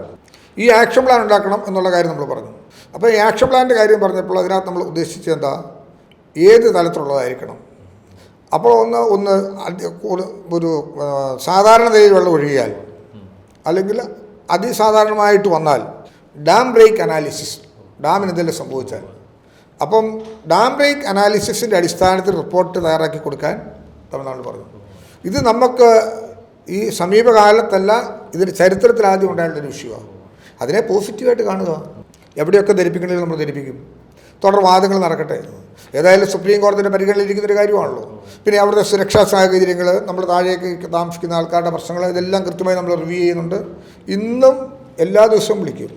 ഈ ആക്ഷൻ പ്ലാൻ ഉണ്ടാക്കണം എന്നുള്ള കാര്യം നമ്മൾ പറഞ്ഞു. അപ്പോൾ ഈ ആക്ഷൻ പ്ലാൻ്റെ കാര്യം പറഞ്ഞപ്പോൾ അതിനകത്ത് നമ്മൾ ഉദ്ദേശിച്ചത് എന്താ, ഏത് തലത്തിലുള്ളതായിരിക്കണം. അപ്പോൾ ഒരു സാധാരണ നിലയിൽ വെള്ളം ഒഴുകിയാൽ അല്ലെങ്കിൽ അതിസാധാരണമായിട്ട് വന്നാൽ ഡാം ബ്രേക്ക് അനാലിസിസ്, ഡാമിന് എന്തെങ്കിലും സംഭവിച്ചാൽ, അപ്പം ഡാം ബ്രേക്ക് അനാലിസിസിൻ്റെ അടിസ്ഥാനത്തിൽ റിപ്പോർട്ട് തയ്യാറാക്കി കൊടുക്കാൻ തമിഴ്നാട് പറഞ്ഞു. ഇത് നമുക്ക് ഈ സമീപകാലത്തല്ല, ഇതിൻ്റെ ചരിത്രത്തിൽ ആദ്യം ഉണ്ടായിട്ടുള്ളൊരു വിഷയമാണ്. അതിനെ പോസിറ്റീവായിട്ട് കാണുക, എവിടെയൊക്കെ ധരിപ്പിക്കണമെങ്കിൽ നമ്മൾ ധരിപ്പിക്കും, തുടർ വാദങ്ങൾ നടക്കട്ടെ. ഏതായാലും സുപ്രീം കോടതിയുടെ പരിഗണനയിലിരിക്കുന്നൊരു കാര്യമാണല്ലോ. പിന്നെ അവിടുത്തെ സുരക്ഷാ സാഹചര്യങ്ങൾ, നമ്മൾ താഴേക്ക് താമസിക്കുന്ന ആൾക്കാരുടെ പ്രശ്നങ്ങൾ, ഇതെല്ലാം കൃത്യമായി നമ്മൾ റിവ്യൂ ചെയ്യുന്നുണ്ട്. ഇന്നും എല്ലാ ദിവസവും വിളിക്കും.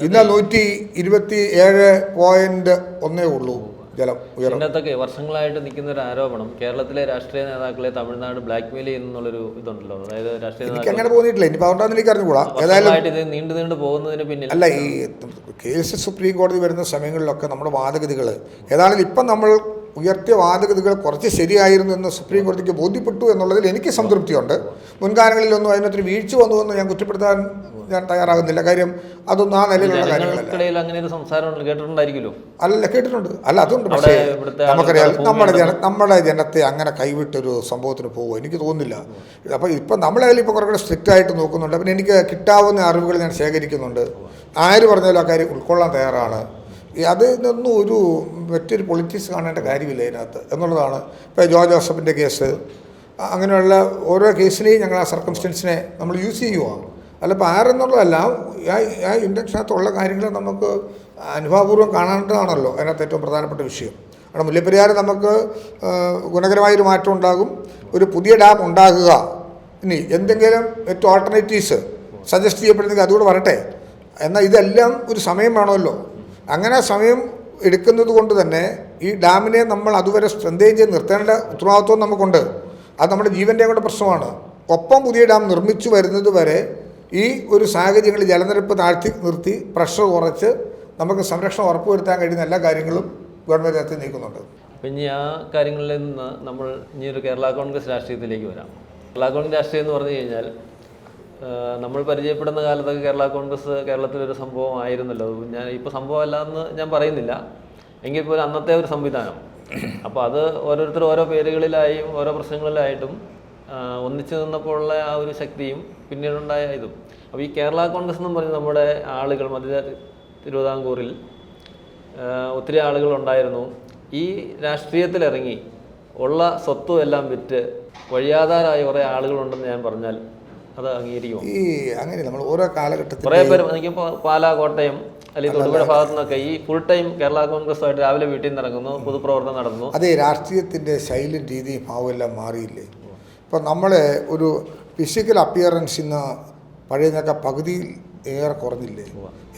ഇന്ന് 127.1 ഉള്ളൂ ജലം ഉയർന്നു. ഇതിനകത്തൊക്കെ വർഷങ്ങളായിട്ട് നിൽക്കുന്ന ഒരു ആരോപണം കേരളത്തിലെ രാഷ്ട്രീയ നേതാക്കളെ തമിഴ്നാട് ബ്ലാക്ക്മെയിൽ ചെയ്യുന്നുള്ളൊരു ഇതുണ്ടല്ലോ. അതായത് രാഷ്ട്രീയ എനിക്ക് അങ്ങനെ തോന്നിയിട്ടില്ല, ഇനി അതുകൊണ്ടാന്ന് എനിക്ക് അറിഞ്ഞുകൂടാ. ഏതായാലും ഇത് നീണ്ടു പോകുന്നതിന് പിന്നിൽ അല്ല, ഈ കേസ് സുപ്രീം കോടതി വരുന്ന സമയങ്ങളിലൊക്കെ നമ്മുടെ വാദഗതികൾ ഏതായാലും ഇപ്പം നമ്മൾ ഉയർത്തിയ വാദഗതികൾ കുറച്ച് ശരിയായിരുന്നു എന്ന് സുപ്രീം കോടതിക്ക് ബോധ്യപ്പെട്ടു എന്നുള്ളതിൽ എനിക്ക് സംതൃപ്തിയുണ്ട്. മുൻകാലങ്ങളിലൊന്നും അതിനകത്തൊരു വീഴ്ച വന്നുവെന്ന് ഞാൻ കുറ്റപ്പെടുത്താൻ ഞാൻ തയ്യാറാകുന്നില്ല. കാര്യം അതൊന്നും ആ നിലയിലുള്ള കാര്യങ്ങളല്ല. അല്ല, കേട്ടിട്ടുണ്ട്. അല്ല, അതുണ്ട്. പക്ഷേ നമുക്കറിയാം നമ്മുടെ ജനത്തെ അങ്ങനെ കൈവിട്ടൊരു സംഭവത്തിന് പോകുമോ എനിക്ക് തോന്നുന്നില്ല. അപ്പോൾ ഇപ്പം നമ്മളതിൽ ഇപ്പോൾ കുറേ കൂടെ സ്ട്രിക്റ്റ് ആയിട്ട് നോക്കുന്നുണ്ട്. പിന്നെ എനിക്ക് കിട്ടാവുന്ന അറിവുകൾ ഞാൻ ശേഖരിക്കുന്നുണ്ട്. ആര് പറഞ്ഞാലും ആ കാര്യം ഉൾക്കൊള്ളാൻ തയ്യാറാണ്. അതിനൊന്നും മറ്റൊരു പൊളിറ്റിക്സ് കാണേണ്ട കാര്യമില്ല ഇതിനകത്ത് എന്നുള്ളതാണ്. ഇപ്പോൾ ജോസഫിൻ്റെ കേസ്, അങ്ങനെയുള്ള ഓരോ കേസിനെയും ഞങ്ങൾ ആ സർക്കംസ്റ്റൻസിനെ നമ്മൾ യൂസ് ചെയ്യുകയാണ്. അല്ല, ഇപ്പോൾ ആരെന്നുള്ളതല്ല, ആ ഇൻഡക്ഷനകത്തുള്ള കാര്യങ്ങൾ നമുക്ക് അനുഭവപൂർവ്വം കാണേണ്ടതാണല്ലോ അതിനകത്ത് ഏറ്റവും പ്രധാനപ്പെട്ട വിഷയം. അവിടെ മുല്ലപ്പെരിയാർ നമുക്ക് ഗുണകരമായൊരു മാറ്റം ഉണ്ടാകും, ഒരു പുതിയ ഡാം ഉണ്ടാകുക. ഇനി എന്തെങ്കിലും ഏറ്റവും ഓൾട്ടർനേറ്റീവ്സ് സജസ്റ്റ് ചെയ്യപ്പെടുന്നെങ്കിൽ അതുകൂടെ വരട്ടെ. എന്നാൽ ഇതെല്ലാം ഒരു സമയം വേണമല്ലോ. അങ്ങനെ സമയം എടുക്കുന്നത് കൊണ്ട് തന്നെ ഈ ഡാമിനെ നമ്മൾ അതുവരെ സ്ട്രെങ്തൈൻ ചെയ്ത് നിർത്തേണ്ട ഉത്തരവാദിത്വം നമുക്കുണ്ട്. അത് നമ്മുടെ ജീവൻ്റെ കൂടെ പ്രശ്നമാണ്. ഒപ്പം പുതിയ ഡാം നിർമ്മിച്ചു വരുന്നത് വരെ ഈ ഒരു സാഹചര്യങ്ങളിൽ ജലനിരപ്പ് താഴ്ത്തി നിർത്തി പ്രഷർ കുറച്ച് നമുക്ക് സംരക്ഷണം ഉറപ്പുവരുത്താൻ കഴിയുന്ന എല്ലാ കാര്യങ്ങളും ഗവൺമെൻറ് നേരത്തെ നീക്കുന്നുണ്ട്. അപ്പം ഇനി ആ കാര്യങ്ങളിൽ നിന്ന് നമ്മൾ ഇനി ഒരു കേരള കോൺഗ്രസ് രാഷ്ട്രീയത്തിലേക്ക് വരാം. കേരള കോൺഗ്രസ് രാഷ്ട്രീയം എന്ന് പറഞ്ഞു കഴിഞ്ഞാൽ നമ്മൾ പരിചയപ്പെടുന്ന കാലത്തൊക്കെ കേരള കോൺഗ്രസ് കേരളത്തിലൊരു സംഭവം ആയിരുന്നല്ലോ. ഞാൻ ഇപ്പോൾ സംഭവമല്ല എന്ന് ഞാൻ പറയുന്നില്ല, എങ്കിൽ പോലും അന്നത്തെ ഒരു സംവിധാനം. അപ്പോൾ അത് ഓരോരുത്തർ ഓരോ പേരുകളിലായും ഓരോ പ്രശ്നങ്ങളിലായിട്ടും ഒന്നിച്ചു നിന്നപ്പോഴുള്ള ആ ഒരു ശക്തിയും പിന്നീടുണ്ടായ ഇതും. അപ്പോൾ ഈ കേരള കോൺഗ്രസ് എന്ന് പറഞ്ഞ് നമ്മുടെ ആളുകൾ മധ്യ തിരുവിതാംകൂറിൽ ഒത്തിരി ആളുകളുണ്ടായിരുന്നു. ഈ രാഷ്ട്രീയത്തിലിറങ്ങി ഉള്ള സ്വത്തും എല്ലാം വിറ്റ് വഴിയാധാരായ കുറേ ആളുകളുണ്ടെന്ന് ഞാൻ പറഞ്ഞാൽ അത് അംഗീകരിക്കുമോ? അങ്ങനെ നമ്മൾ ഓരോ കാലഘട്ടത്തിൽ കുറേ പേര് എനിക്കിപ്പോൾ പാലാ, കോട്ടയം അല്ലെങ്കിൽ തൊടുപുഴ ഭാഗത്തു നിന്നൊക്കെ ഈ ഫുൾ ടൈം കേരള കോൺഗ്രസുമായിട്ട് രാവിലെ വീട്ടിൽ നിന്ന് ഇറങ്ങുന്നു, പൊതുപ്രവർത്തനം നടത്തുന്നു. അതെ, രാഷ്ട്രീയത്തിൻ്റെ ശൈലിയും രീതിയും ഭാവമെല്ലാം മാറിയില്ലേ. ഇപ്പം നമ്മൾ ഒരു ഫിസിക്കൽ അപ്പിയറൻസിൽ നിന്ന് പഴയതിനൊക്കെ പകുതിയിൽ ഏറെ കുറഞ്ഞില്ലേ?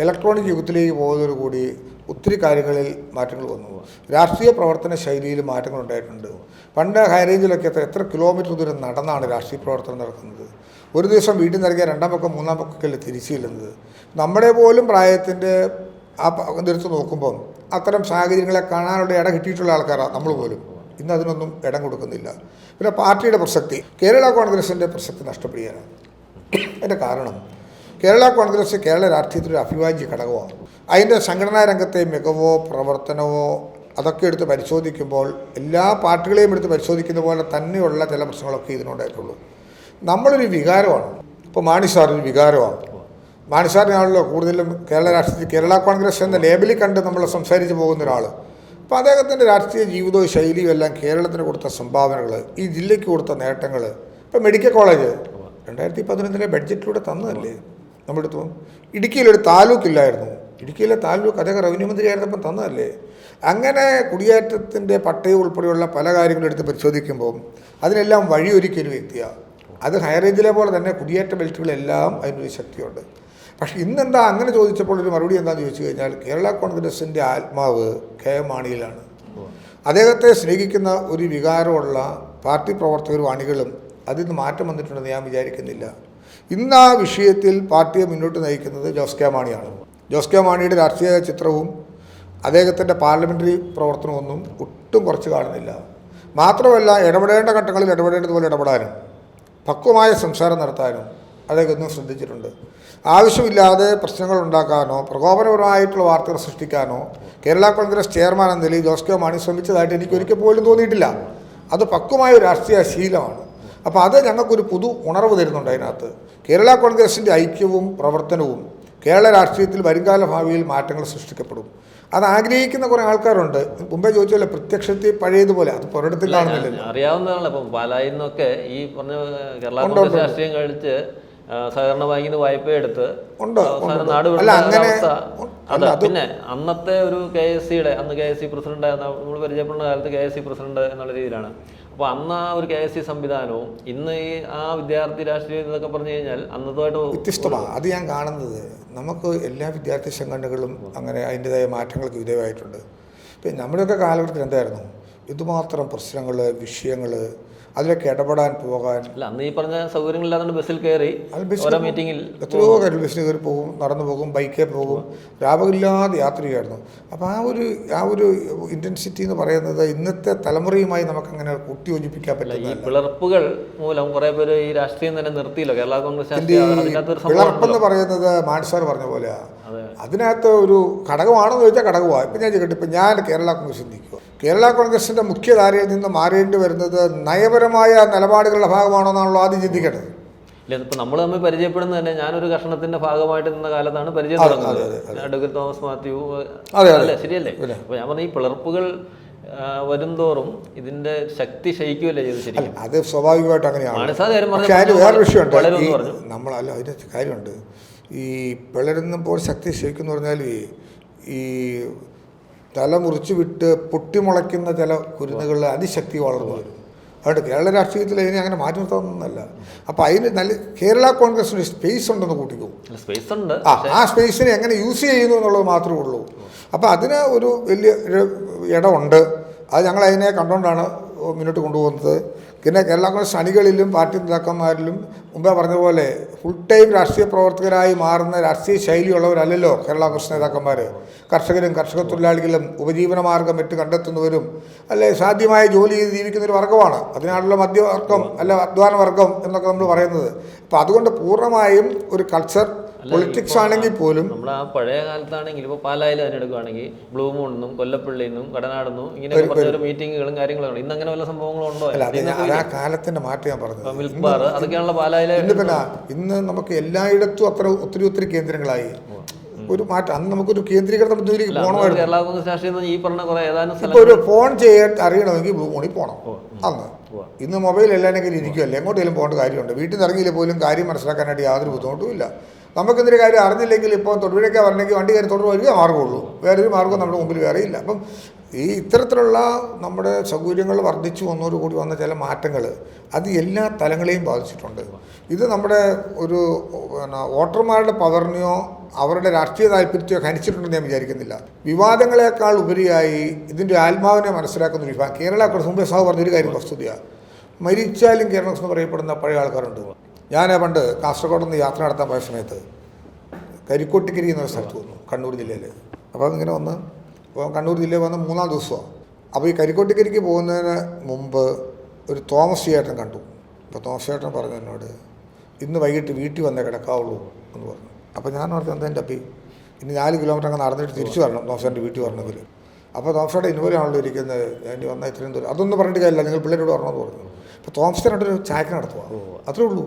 ഇലക്ട്രോണിക് യുഗത്തിലേക്ക് പോകുന്നതോടുകൂടി ഒത്തിരി കാര്യങ്ങളിൽ മാറ്റങ്ങൾ വന്നു. രാഷ്ട്രീയ പ്രവർത്തന ശൈലിയിൽ മാറ്റങ്ങൾ ഉണ്ടായിട്ടുണ്ട്. പണ്ട് ഹൈറേഞ്ചിലൊക്കെ എത്ര കിലോമീറ്റർ ദൂരം നടന്നാണ് രാഷ്ട്രീയ പ്രവർത്തനം നടക്കുന്നത്. ഒരു ദിവസം വീട്ടിൽ നിന്ന് ഇറങ്ങിയ രണ്ടാം പക്കം മൂന്നാം പക്കമല്ലേ തിരിച്ചു ചെല്ലുന്നത്. നമ്മുടെ പോലും പ്രായത്തിൻ്റെ ആ പകർത്ത് നോക്കുമ്പം അത്തരം സാഹചര്യങ്ങളെ കാണാനുള്ള ഇട കിട്ടിയിട്ടുള്ള ആൾക്കാരാണ് നമ്മൾ പോലും. ഇന്ന് അതിനൊന്നും ഇടം കൊടുക്കുന്നില്ല. പിന്നെ പാർട്ടിയുടെ പ്രസക്തി, കേരള കോൺഗ്രസിൻ്റെ പ്രസക്തി നഷ്ടപ്പെടുകയാണ്. അതിൻ്റെ കാരണം കേരള കോൺഗ്രസ് കേരള രാഷ്ട്രീയത്തിലൊരു അഭിവാജ്യ ഘടകമാണ്. അതിൻ്റെ സംഘടനാ രംഗത്തെ മികവോ പ്രവർത്തനമോ അതൊക്കെ എടുത്ത് പരിശോധിക്കുമ്പോൾ എല്ലാ പാർട്ടികളെയും എടുത്ത് പരിശോധിക്കുന്ന പോലെ തന്നെയുള്ള ചില പ്രശ്നങ്ങളൊക്കെ ഇതിനുണ്ടായിട്ടുള്ളൂ. നമ്മളൊരു വികാരമാണ്. ഇപ്പോൾ മാണി സാർ ഒരു വികാരമാണ്. മാണി സാറിനാണല്ലോ കൂടുതലും കേരള രാഷ്ട്രീയ കേരള കോൺഗ്രസ് എന്ന ലേബലിൽ കണ്ട് നമ്മൾ സംസാരിച്ച് പോകുന്ന ഒരാൾ. അപ്പോൾ അദ്ദേഹത്തിൻ്റെ രാഷ്ട്രീയ ജീവിതവും ശൈലിയും എല്ലാം കേരളത്തിന് കൊടുത്ത സംഭാവനകൾ, ഈ ജില്ലയ്ക്ക് കൊടുത്ത നേട്ടങ്ങൾ, ഇപ്പോൾ മെഡിക്കൽ കോളേജ് 2011 ബഡ്ജറ്റിലൂടെ തന്നതല്ലേ നമ്മുടെ അടുത്ത്. ഇടുക്കിയിലൊരു താലൂക്കില്ലായിരുന്നു. ഇടുക്കിയിലെ താലൂക്ക് അദ്ദേഹം റവന്യൂ മന്ത്രിയായിരുന്നപ്പം തന്നതല്ലേ. അങ്ങനെ കുടിയേറ്റത്തിൻ്റെ പട്ടയം ഉൾപ്പെടെയുള്ള പല കാര്യങ്ങളും എടുത്ത് പരിശോധിക്കുമ്പോൾ അതിനെല്ലാം വഴിയൊരുക്കിയൊരു വ്യക്തിയാണ്. അത് ഹൈറേഞ്ചിലെ പോലെ തന്നെ കുടിയേറ്റ ബെൽറ്റുകളെല്ലാം അതിനൊരു ശക്തിയുണ്ട്. പക്ഷേ ഇന്നെന്താ അങ്ങനെ ചോദിച്ചപ്പോൾ ഒരു മറുപടി എന്താണെന്ന് ചോദിച്ചു കഴിഞ്ഞാൽ കേരള കോൺഗ്രസിൻ്റെ ആത്മാവ് KM മാണിയിലാണ്. അദ്ദേഹത്തെ സ്നേഹിക്കുന്ന ഒരു വികാരമുള്ള പാർട്ടി പ്രവർത്തകരും അണികളും അതിൽ നിന്ന് മാറ്റം വന്നിട്ടുണ്ടെന്ന് ഞാൻ വിചാരിക്കുന്നില്ല. ഇന്ന് ആ വിഷയത്തിൽ പാർട്ടിയെ മുന്നോട്ട് നയിക്കുന്നത് ജോസ് കെ മാണിയാണ്. ജോസ് കെ മാണിയുടെ രാഷ്ട്രീയ ചിത്രവും അദ്ദേഹത്തിൻ്റെ പാർലമെൻ്ററി പ്രവർത്തനമൊന്നും ഒട്ടും കുറച്ച് കാണുന്നില്ല. മാത്രമല്ല ഇടപെടേണ്ട ഘട്ടങ്ങളിൽ ഇടപെടേണ്ടതുപോലെ ഇടപെടാനും പക്വമായ സംസാരം നടത്താനും അദ്ദേഹം ഒന്നും ശ്രദ്ധിച്ചിട്ടുണ്ട്. ആവശ്യമില്ലാതെ പ്രശ്നങ്ങൾ ഉണ്ടാക്കാനോ പ്രകോപനപരമായിട്ടുള്ള വാർത്തകൾ സൃഷ്ടിക്കാനോ കേരള കോൺഗ്രസ് ചെയർമാൻ എന്ന നിലയിൽ ജോസ് കെ മാണി ശ്രമിച്ചതായിട്ട് എനിക്ക് ഒരിക്കൽ പോലും തോന്നിയിട്ടില്ല. അത് പക്വമായ രാഷ്ട്രീയ ശീലമാണ്. അപ്പോൾ അത് ഞങ്ങൾക്കൊരു പുതു ഉണർവ് തരുന്നുണ്ട്. അതിനകത്ത് കേരള കോൺഗ്രസിൻ്റെ ഐക്യവും പ്രവർത്തനവും കേരള രാഷ്ട്രീയത്തിൽ വരുംകാല ഭാവിയിൽ മാറ്റങ്ങൾ സൃഷ്ടിക്കപ്പെടും. അത് ആഗ്രഹിക്കുന്ന കുറേ ആൾക്കാരുണ്ട്. മുമ്പേ ചോദിച്ചല്ലോ പ്രത്യക്ഷത്തിൽ പഴയതുപോലെ അത് പുറത്ത് കാണുന്നില്ലല്ലോ. അറിയാവുന്നതാണല്ലോ. ഇപ്പം പാലായിൽ നിന്നൊക്കെ ഈ പറഞ്ഞ കേരള കോൺഗ്രസ് രാഷ്ട്രീയം കഴിച്ച് സഹകരണ ബാങ്കിൽ നിന്ന് വായ്പ എടുത്ത് നാട് അതാ. പിന്നെ അന്നത്തെ ഒരു KSCയുടെ അന്ന് KSC പ്രസിഡന്റ് നമ്മൾ പരിചയപ്പെടുന്ന കാലത്ത് KSC പ്രസിഡന്റ് എന്നുള്ള രീതിയിലാണ്. അപ്പോൾ അന്ന് ആ ഒരു KSC സംവിധാനവും ഇന്ന് ഈ ആ വിദ്യാർത്ഥി രാഷ്ട്രീയം എന്നൊക്കെ പറഞ്ഞു കഴിഞ്ഞാൽ അന്നതുമായിട്ട് വ്യത്യസ്തമാണ്. അത് ഞാൻ കാണുന്നത് നമുക്ക് എല്ലാ വിദ്യാർത്ഥി സംഘടനകളും അങ്ങനെ അതിൻ്റെതായ മാറ്റങ്ങൾക്ക് വിധേയമായിട്ടുണ്ട്. ഇപ്പം നമ്മുടെയൊക്കെ കാലഘട്ടത്തിൽ എന്തായിരുന്നു ഇതുമാത്രം പ്രശ്നങ്ങൾ വിഷയങ്ങൾ അതിലൊക്കെ ഇടപെടാൻ പോകാൻ. അല്ല അന്ന് ഈ പറഞ്ഞ സൗകര്യങ്ങളില്ലാതെ ബസ്സിൽ കയറി മീറ്റിങ്ങിൽ എത്രയോ കാര്യം ബസ്സിൽ കയറി പോകും, നടന്നു പോകും, ബൈക്കിൽ പോകും, രാപകലില്ലാതെ യാത്ര ചെയ്യായിരുന്നു. അപ്പോൾ ആ ഒരു ഇൻറ്റൻസിറ്റി എന്ന് പറയുന്നത് ഇന്നത്തെ തലമുറയുമായി നമുക്കങ്ങനെ കൂട്ടിയോജിപ്പിക്കാൻ പറ്റില്ല. പിളർപ്പുകൾ മൂലം കുറേ പേര് ഈ രാഷ്ട്രീയം തന്നെ നിർത്തിയില്ല. കേരള കോൺഗ്രസ് പിളർപ്പെന്ന് പറയുന്നത് മാണി സാർ പറഞ്ഞ പോലെയാണ്. അതിനകത്ത് ഒരു ഘടകമാണെന്ന് ചോദിച്ചാൽ ഘടകമാണ്. ഇപ്പം ഞാൻ ചോദിക്കട്ടെ, ഇപ്പം ഞാൻ കേരള കോൺഗ്രസ് നിൽക്കുക, കേരള കോൺഗ്രസിൻ്റെ മുഖ്യധാരയിൽ നിന്ന് മാറേണ്ടി വരുന്നത് നയപരമായ നിലപാടുകളുടെ ഭാഗമാണോ എന്നാണല്ലോ ആദ്യം ചിന്തിക്കേണ്ടത്. ഇല്ല, ഇപ്പം നമ്മൾ തമ്മിൽ പരിചയപ്പെടുന്നത് തന്നെ ഞാനൊരു കഷണത്തിന്റെ ഭാഗമായിട്ട് നിന്ന കാലത്താണ് പരിചയം തുടങ്ങുന്നത്. അഡ്വക്കേറ്റ് തോമസ് മാത്യു അല്ലേ, ശരിയല്ലേ? അപ്പോൾ ഞാൻ പറഞ്ഞ ഈ പിളർപ്പുകൾ വരുംതോറും ഇതിന്റെ ശക്തി ക്ഷയിക്കുകയല്ലേ ചെയ്ത്. ശരി, അത് സ്വാഭാവികമായിട്ട് അങ്ങനെയാണ്. പക്ഷേ അതിന് വേറൊരു വിഷയമുണ്ട്. നമ്മളല്ല അതിന് കാര്യമുണ്ട്. ഈ പിളരുന്നപ്പോൾ ശക്തി ക്ഷയിക്കുന്നു പറഞ്ഞാൽ ഈ തല മുറിച്ച് വിട്ട് പൊട്ടിമുളയ്ക്കുന്ന ചില കുരുന്നുകളിൽ അതിശക്തി വളർന്നു വരും. അതുകൊണ്ട് കേരള രാഷ്ട്രീയത്തിൽ അതിനെ അങ്ങനെ മാറ്റി നിർത്താവുന്നതല്ല. അപ്പോൾ അതിന് നല്ല കേരള കോൺഗ്രസിന് സ്പേസ് ഉണ്ടെന്ന് കൂട്ടിക്കോ. സ്പേസ് ഉണ്ട്. ആ സ്പേസിനെ എങ്ങനെ യൂസ് ചെയ്യുന്നു എന്നുള്ളത് മാത്രമേ ഉള്ളൂ. അപ്പോൾ അതിന് ഒരു വലിയ ഇടമുണ്ട്. അത് ഞങ്ങൾ അതിനെ കണ്ടുകൊണ്ടാണ് മുന്നോട്ട് കൊണ്ടുപോകുന്നത്. പിന്നെ കേരള കോൺഗ്രസ് അണികളിലും പാർട്ടി നേതാക്കന്മാരിലും മുമ്പേ പറഞ്ഞ പോലെ ഫുൾ ടൈം രാഷ്ട്രീയ പ്രവർത്തകരായി മാറുന്ന രാഷ്ട്രീയ ശൈലിയുള്ളവരല്ലല്ലോ കേരള കോൺഗ്രസ് നേതാക്കന്മാർ. കർഷകരും കർഷക തൊഴിലാളികളും ഉപജീവനമാർഗം മറ്റ് കണ്ടെത്തുന്നവരും അല്ലെ സാധ്യമായ ജോലി ചെയ്ത് ജീവിക്കുന്ന ഒരു വർഗ്ഗമാണ്. അതിനാണല്ലോ മധ്യവർഗം അല്ല അധ്വാന വർഗം എന്നൊക്കെ നമ്മൾ പറയുന്നത്. അപ്പോൾ അതുകൊണ്ട് പൂർണ്ണമായും ഒരു കൾച്ചർ പൊളിറ്റിക്സ് ആണെങ്കിൽ പോലും നമ്മുടെ ആ പഴയ കാലത്താണെങ്കിൽ ഇപ്പോൾ പാലായിൽ തന്നെ എടുക്കുകയാണെങ്കിൽ ബ്ലൂ മൂണിന്നും കൊല്ലപ്പള്ളിന്നും കടനാടുന്നും ഇങ്ങനെ പറഞ്ഞ മീറ്റിങ്ങുകളും കാര്യങ്ങളും ഇന്ന് അങ്ങനെ വല്ല സംഭവങ്ങളും ഉണ്ടോ? ആ കാലത്തിന്റെ മാറ്റം ഞാൻ പറഞ്ഞത്. മിൽക്ക് ബാർ അതൊക്കെയാണല്ലോ പാലായിലെ. ഇന്ന് നമുക്ക് എല്ലായിടത്തും ഒത്തിരി കേന്ദ്രങ്ങളായി. ഒരു മാറ്റം. അന്ന് നമുക്കൊരു കേന്ദ്രീകൃത പദ്ധതിയിലേക്ക് പോകണമായിരുന്നു. കേരള കോൺഗ്രസ് രാഷ്ട്രീയം ഈ പറഞ്ഞ കുറെ ഏതാനും ഇപ്പോൾ ഒരു ഫോൺ ചെയ്യാൻ അറിയണമെങ്കിൽ ബ്ലൂ മൂണിൽ പോകണം. അന്ന് ഇന്ന് മൊബൈൽ എല്ലാവരും ഇരിക്കുമല്ലേ, എങ്ങോട്ടെങ്കിലും പോകേണ്ട കാര്യമുണ്ട്. വീട്ടിൽ നിന്ന് ഇറങ്ങിയില്ല പോലും കാര്യം മനസ്സിലാക്കാനായിട്ട് യാതൊരു ബുദ്ധിമുട്ടും ഇല്ല. നമുക്കെന്തൊരു കാര്യം അറിഞ്ഞില്ലെങ്കിൽ ഇപ്പോൾ തൊടുപുഴയ്ക്ക് വരണമെങ്കിൽ വണ്ടി കയറി തൊടുപുഴ വരിക മാർഗ്ഗമുള്ളൂ. വേറൊരു മാർഗ്ഗം നമ്മുടെ മുമ്പിൽ വേറെ ഇല്ല. അപ്പം ഈ ഇത്തരത്തിലുള്ള നമ്മുടെ സൗകര്യങ്ങൾ വർദ്ധിച്ചു വന്നതോടുകൂടി വന്ന ചില മാറ്റങ്ങൾ അത് എല്ലാ തലങ്ങളെയും ബാധിച്ചിട്ടുണ്ട്. ഇത് നമ്മുടെ ഒരു വോട്ടർമാരുടെ പവറിനെയോ അവരുടെ രാഷ്ട്രീയ താല്പര്യത്തെയോ ഹനിച്ചിട്ടുണ്ടെന്ന് ഞാൻ വിചാരിക്കുന്നില്ല. വിവാദങ്ങളെക്കാൾ ഉപരിയായി ഇതിൻ്റെ ആത്മാവിനെ മനസ്സിലാക്കുന്ന ഒരു വിഭാഗം കേരള കോൺഗ്രസ് മുമ്പേ സാഹു പറഞ്ഞൊരു കാര്യം വസ്തുതയാണ്. മരിച്ചാലും കേരള കോൺഗ്രസ് എന്ന് പറയപ്പെടുന്ന പഴയ ആൾക്കാരുണ്ട്. ഞാൻ പണ്ട് കാസർഗോഡ് നിന്ന് യാത്ര നടത്താൻ പോയ സമയത്ത് കരിക്കോട്ടിക്കരി എന്നൊരു സ്ഥലത്ത് വന്നു, കണ്ണൂർ ജില്ലയിൽ. അപ്പോൾ അതിങ്ങനെ വന്ന് കണ്ണൂർ ജില്ലയിൽ വന്ന് 3-ാം ദിവസമാണ്. അപ്പോൾ ഈ കരിക്കോട്ടിക്കരിക്ക് പോകുന്നതിന് മുമ്പ് ഒരു തോമസ് ചേട്ടൻ കണ്ടു. അപ്പോൾ തോമസ് ചേട്ടൻ പറഞ്ഞു എന്നോട്, ഇന്ന് വൈകിട്ട് വീട്ടിൽ വന്നേ കിടക്കാവുള്ളൂ എന്ന് പറഞ്ഞു. അപ്പോൾ ഞാൻ ഓർത്ത് എന്താ എൻ്റെ അപ്പി, ഇനി 4 കിലോമീറ്റർ അങ്ങ് നടന്നിട്ട് തിരിച്ചു വരണം തോമസ് ചേട്ടൻ്റെ വീട്ടിൽ വരണമെങ്കിൽ. അപ്പോൾ തോമസ് ചേട്ടൻ ഇന്നുവരെയാണല്ലോ ഇരിക്കുന്നത്, ഞാൻ വന്നാൽ ഇത്രയും ദൂരം അതൊന്നും പറഞ്ഞിട്ട് കാര്യമില്ല, നിങ്ങൾ പിള്ളേരോട് വരണമെന്ന് പറഞ്ഞു. അപ്പോൾ തോമസ് ചേട്ടനൊരു ചായക്ക് നടത്തുക, അത്രേ ഉള്ളൂ.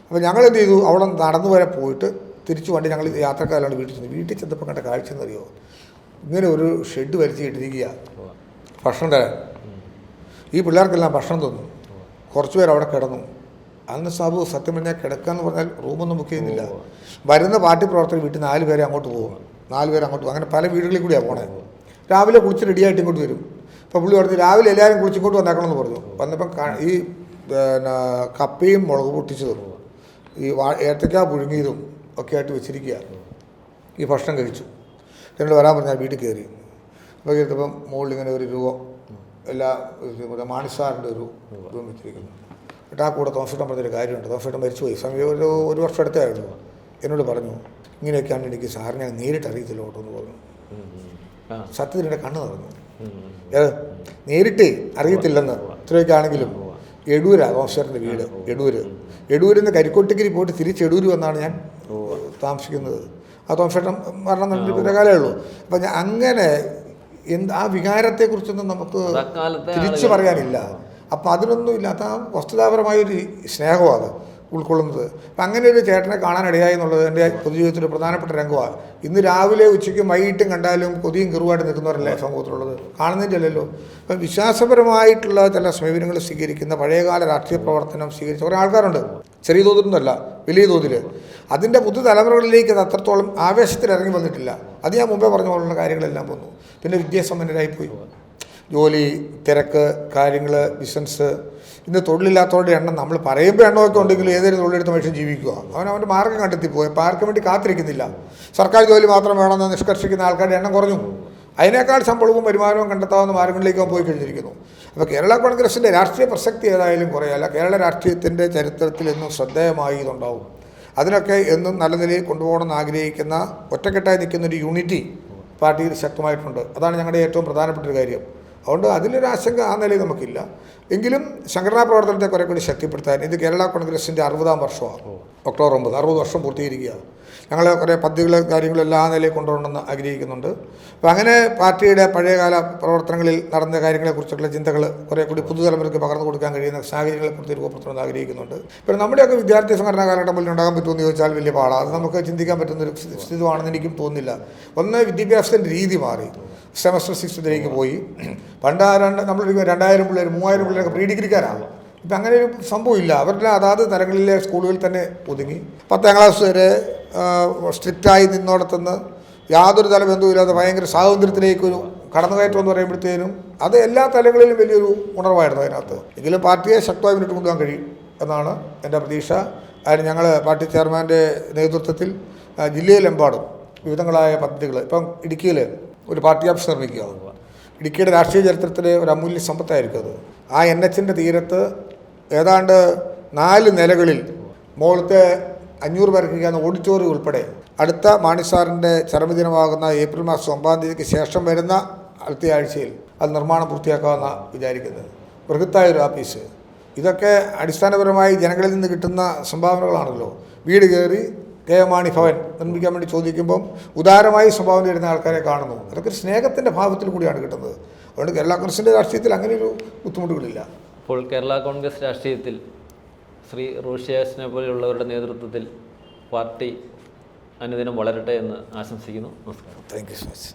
അപ്പോൾ ഞങ്ങൾ എന്ത് ചെയ്തു, അവിടെ നടന്നു വരെ പോയിട്ട് തിരിച്ചു വണ്ടി ഞങ്ങൾ യാത്രക്കാരാണ് വീട്ടിൽ ചെന്നപ്പോൾ കണ്ട കാഴ്ച എന്നറിയോ, ഇങ്ങനെ ഒരു ഷെഡ് വലിച്ചിട്ടിരിക്കുക ഭക്ഷണം തരാൻ. ഈ പിള്ളേർക്കെല്ലാം ഭക്ഷണം തന്നു, കുറച്ച് പേർ അവിടെ കിടന്നു. അന്ന് സാബു സത്യം പറഞ്ഞാൽ കിടക്കാന്ന് പറഞ്ഞാൽ റൂമൊന്നും ബുക്ക് ചെയ്യുന്നില്ല. വരുന്ന പാർട്ടി പ്രവർത്തകർ വീട്ടിൽ 4 പേരെ അങ്ങോട്ട് പോകും, 4 പേര് അങ്ങോട്ട് പോകും. അങ്ങനെ പല വീടുകളിൽ കൂടിയാണ് പോണേ. രാവിലെ കുളിച്ച് റെഡിയായിട്ട് ഇങ്ങോട്ട് വരും. അപ്പോൾ പുള്ളി പറഞ്ഞു രാവിലെ എല്ലാവരും കുളിച്ചിങ്ങോട്ട് വന്നേക്കണമെന്ന് പറഞ്ഞു. വന്നപ്പം ഈ കപ്പയും മുളക് പൊട്ടിച്ചതും ഈ ഏത്തക്ക പുഴുങ്ങിയതും ഒക്കെ ആയിട്ട് വെച്ചിരിക്കുക. ഈ ഭക്ഷണം കഴിച്ചു. എന്നോട് വരാൻ പറഞ്ഞാൽ വീട്ടിൽ കയറി. അപ്പോൾ കയറിയപ്പം മുകളിൽ ഇങ്ങനെ ഒരു രൂപ എല്ലാ മാണിസാറിൻ്റെ ഒരു രൂപം വെച്ചിരിക്കുന്നു. എന്നിട്ട് ആ കൂടെ തോമസേട്ടൻ പറഞ്ഞൊരു കാര്യമുണ്ട്. തോമസേട്ടൻ മരിച്ചുപോയി, സമയം ഒരു വർഷം അടുത്തായിരുന്നു. എന്നോട് പറഞ്ഞു, ഇങ്ങനെയൊക്കെയാണ് എനിക്ക് സാറിനെ നേരിട്ട് അറിയത്തില്ല കേട്ടോ എന്ന് പറഞ്ഞു. സത്യത്തിൽ എൻ്റെ കണ്ണ് നിറഞ്ഞു. നേരിട്ട് അറിയത്തില്ലെന്ന് ഇത്രയൊക്കെ ആണെങ്കിലും. എടൂരാണ് തോമസേട്ടൻ്റെ വീട്, എടൂരിൽ നിന്ന് കരിക്കോട്ടിക്കരി പോയിട്ട് തിരിച്ച് എടൂര് വന്നാണ് ഞാൻ താമസിക്കുന്നത്. ആ തോമസേട്ടൻ മരണം നടന്നിട്ട് കാലമേ ഉള്ളൂ. അപ്പം ഞാൻ അങ്ങനെ ആ വികാരത്തെക്കുറിച്ചൊന്നും നമുക്ക് തിരിച്ചു പറയാനില്ല. അപ്പം അതിനൊന്നും ഇല്ലാത്ത ആ വസ്തുതാപരമായൊരു സ്നേഹമാണ് അത് ഉൾക്കൊള്ളുന്നത്. അപ്പം അങ്ങനെ ഒരു ചേട്ടനെ കാണാനിടയായി എന്നുള്ളത് എൻ്റെ പൊതുജീവിതത്തിൽ ഒരു പ്രധാനപ്പെട്ട രംഗമാണ്. ഇന്ന് രാവിലെ ഉച്ചയ്ക്കും വൈകിട്ടും കണ്ടാലും കൊതിയും കെറുവായിട്ട് നിൽക്കുന്നവരല്ലേ സമൂഹത്തിലുള്ളത്, കാണുന്നതിൻ്റെയല്ലോ. അപ്പം വിശ്വാസപരമായിട്ടുള്ള ചില സമീപനങ്ങൾ സ്വീകരിക്കുന്ന പഴയകാല രാഷ്ട്രീയ പ്രവർത്തനം സ്വീകരിച്ച കുറേ ആൾക്കാരുണ്ട്. ചെറിയ തോതിലൊന്നുമല്ല, വലിയ തോതിൽ. അതിൻ്റെ പുതുതലമുറകളിലേക്ക് അത് അത്രത്തോളം ആവേശത്തിൽ ഇറങ്ങി വന്നിട്ടില്ല. അത് ഞാൻ മുമ്പേ പറഞ്ഞ പോലുള്ള കാര്യങ്ങളെല്ലാം വന്നു. പിന്നെ വിദ്യാസമ്പന്നരായിപ്പോയി, ജോലി തിരക്ക് കാര്യങ്ങൾ ബിസിനസ്. ഇന്ന് തൊഴിലില്ലാത്തവരുടെ എണ്ണം നമ്മൾ പറയുമ്പോൾ എണ്ണമൊക്കെ ഉണ്ടെങ്കിലും ഏതൊരു തൊഴിലെടുത്ത മനുഷ്യൻ ജീവിക്കുക, അവൻ്റെ മാർഗ്ഗം കണ്ടെത്തിപ്പോയി. അപ്പോൾ ആർക്കും വേണ്ടി കാത്തിരിക്കുന്നില്ല. സർക്കാർ ജോലി മാത്രം വേണമെന്ന് നിഷ്കർഷിക്കുന്ന ആൾക്കാരുടെ എണ്ണം കുറഞ്ഞു. അതിനേക്കാൾ ശമ്പളവും വരുമാനവും കണ്ടെത്താവുന്ന മാർഗങ്ങളിലേക്ക് പോയി കഴിഞ്ഞിരിക്കുന്നു. അപ്പോൾ കേരള കോൺഗ്രസിൻ്റെ രാഷ്ട്രീയ പ്രസക്തി ഏതായാലും കുറയല്ല. കേരള രാഷ്ട്രീയത്തിൻ്റെ ചരിത്രത്തിൽ എന്നും ശ്രദ്ധേയമായി ഇതുണ്ടാവും. അതിനൊക്കെ എന്നും നല്ല നിലയിൽ കൊണ്ടുപോകണമെന്ന് ആഗ്രഹിക്കുന്ന ഒറ്റക്കെട്ടായി നിൽക്കുന്നൊരു യൂണിറ്റി പാർട്ടിയിൽ ശക്തമായിട്ടുണ്ട്. അതാണ് ഞങ്ങളുടെ ഏറ്റവും പ്രധാനപ്പെട്ട ഒരു കാര്യം. അതുകൊണ്ട് അതിലൊരു ആശങ്ക ആ നിലയിൽ നമുക്കില്ല. എങ്കിലും സംഘടനാ പ്രവർത്തനത്തെ കുറെ കൂടി ശക്തിപ്പെടുത്താൻ ഇത് കേരള കോൺഗ്രസിൻ്റെ 60-ാം വർഷമാണ്. ഒക്ടോബർ 9 60 വർഷം പൂർത്തീകരിക്കുകയാണ്. ഞങ്ങൾ കുറേ പദ്ധതികളും കാര്യങ്ങളെല്ലാം ആ നിലയിൽ കൊണ്ടുപോകണമെന്ന് ആഗ്രഹിക്കുന്നുണ്ട്. അപ്പോൾ അങ്ങനെ പാർട്ടിയുടെ പഴയകാല പ്രവർത്തനങ്ങളിൽ നടന്ന കാര്യങ്ങളെക്കുറിച്ചുള്ള ചിന്തകൾ കുറേ കൂടി പുതുതലമുറയ്ക്ക് പകർന്നു കൊടുക്കാൻ കഴിയുന്ന സാഹചര്യങ്ങളെക്കുറിച്ച് രൂപപ്പെടുത്തണമെന്ന് ആഗ്രഹിക്കുന്നുണ്ട്. പിന്നെ നമ്മുടെയൊക്കെ വിദ്യാർത്ഥി സംഘടനാ കാലഘട്ടം പോലെ ഉണ്ടാകാൻ പറ്റുമെന്ന് ചോദിച്ചാൽ വലിയ പാടാണ്. അത് നമുക്ക് ചിന്തിക്കാൻ പറ്റുന്നൊരു സ്ഥിതിയാണെന്ന് എനിക്കും തോന്നുന്നില്ല. ഒന്ന്, വിദ്യാഭ്യാസത്തിൻ്റെ രീതി മാറി, സെമസ്റ്റർ സിസ്റ്റത്തിലേക്ക് പോയി. പണ്ട് നമ്മൾ 2000 പിള്ളേർ 3000 പിള്ളേരൊക്കെ പ്രീ ഡിഗ്രിക്കാരാണ്. ഇപ്പം അങ്ങനെ ഒരു സംഭവമില്ല. അവരുടെ അതാത് തലങ്ങളിലെ സ്കൂളുകളിൽ തന്നെ ഒതുങ്ങി. 10ാം ക്ലാസ് വരെ സ്ട്രിക്റ്റായി നിന്നോടത്തുനിന്ന് യാതൊരു തല ബന്ധവുമില്ലാതെ ഭയങ്കര സ്വാതന്ത്ര്യത്തിലേക്കൊരു കടന്നുകയറ്റം എന്ന് പറയുമ്പോഴത്തേനും അത് എല്ലാ തലങ്ങളിലും വലിയൊരു ഉണർവായിരുന്നു അതിനകത്ത്. എങ്കിലും പാർട്ടിയെ ശക്തമായി മുന്നോട്ട് കൊണ്ടുപോകാൻ കഴിയും എന്നാണ് എൻ്റെ പ്രതീക്ഷ. അതിന് ഞങ്ങൾ പാർട്ടി ചെയർമാൻ്റെ നേതൃത്വത്തിൽ ജില്ലയിലെമ്പാടും വിവിധങ്ങളായ പദ്ധതികൾ, ഇപ്പം ഇടുക്കിയിൽ ഒരു പാർട്ടി ഓഫീസ് നിർമ്മിക്കുക. ഇടുക്കിയുടെ രാഷ്ട്രീയ ചരിത്രത്തിലെ ഒരു അമൂല്യ സമ്പത്തായിരിക്കും അത്. ആ NH-ൻ്റെ തീരത്ത് ഏതാണ്ട് 4 നിലകളിൽ മുകളിലത്തെ 500 പേർക്ക് ഇരിക്കുന്ന ഓഡിറ്റോറിയം ഉൾപ്പെടെ അടുത്ത മാണിസാറിൻ്റെ ചരമദിനമാകുന്ന ഏപ്രിൽ മാസം 9-ാം തീയതിക്ക് ശേഷം വരുന്ന അടുത്ത ആഴ്ചയിൽ അത് നിർമ്മാണം പൂർത്തിയാക്കാമെന്നാണ് വിചാരിക്കുന്നത്. ബൃഹത്തായൊരു ആഫീസ്. ഇതൊക്കെ അടിസ്ഥാനപരമായി ജനങ്ങളിൽ നിന്ന് കിട്ടുന്ന സംഭാവനകളാണല്ലോ. വീട് കയറി മാണി ഭവൻ നിർമ്മിക്കാൻ വേണ്ടി ചോദിക്കുമ്പം ഉദാരമായി സംഭാവന തരുന്ന ആൾക്കാരെ കാണുന്നു. അതൊക്കെ സ്നേഹത്തിൻ്റെ ഭാവത്തിൽ കൂടിയാണ് കിട്ടുന്നത്. അതുകൊണ്ട് കേരള കോൺഗ്രസിൻ്റെ രാഷ്ട്രീയത്തിൽ അങ്ങനെയൊരു ബുദ്ധിമുട്ടുകളില്ല. അപ്പോൾ കേരള കോൺഗ്രസ് രാഷ്ട്രീയത്തിൽ ശ്രീ റോഷിയാസിനെ പോലെയുള്ളവരുടെ നേതൃത്വത്തിൽ പാർട്ടി അനുദിനം വളരട്ടെ എന്ന് ആശംസിക്കുന്നു. നമസ്കാരം. Thank you so much.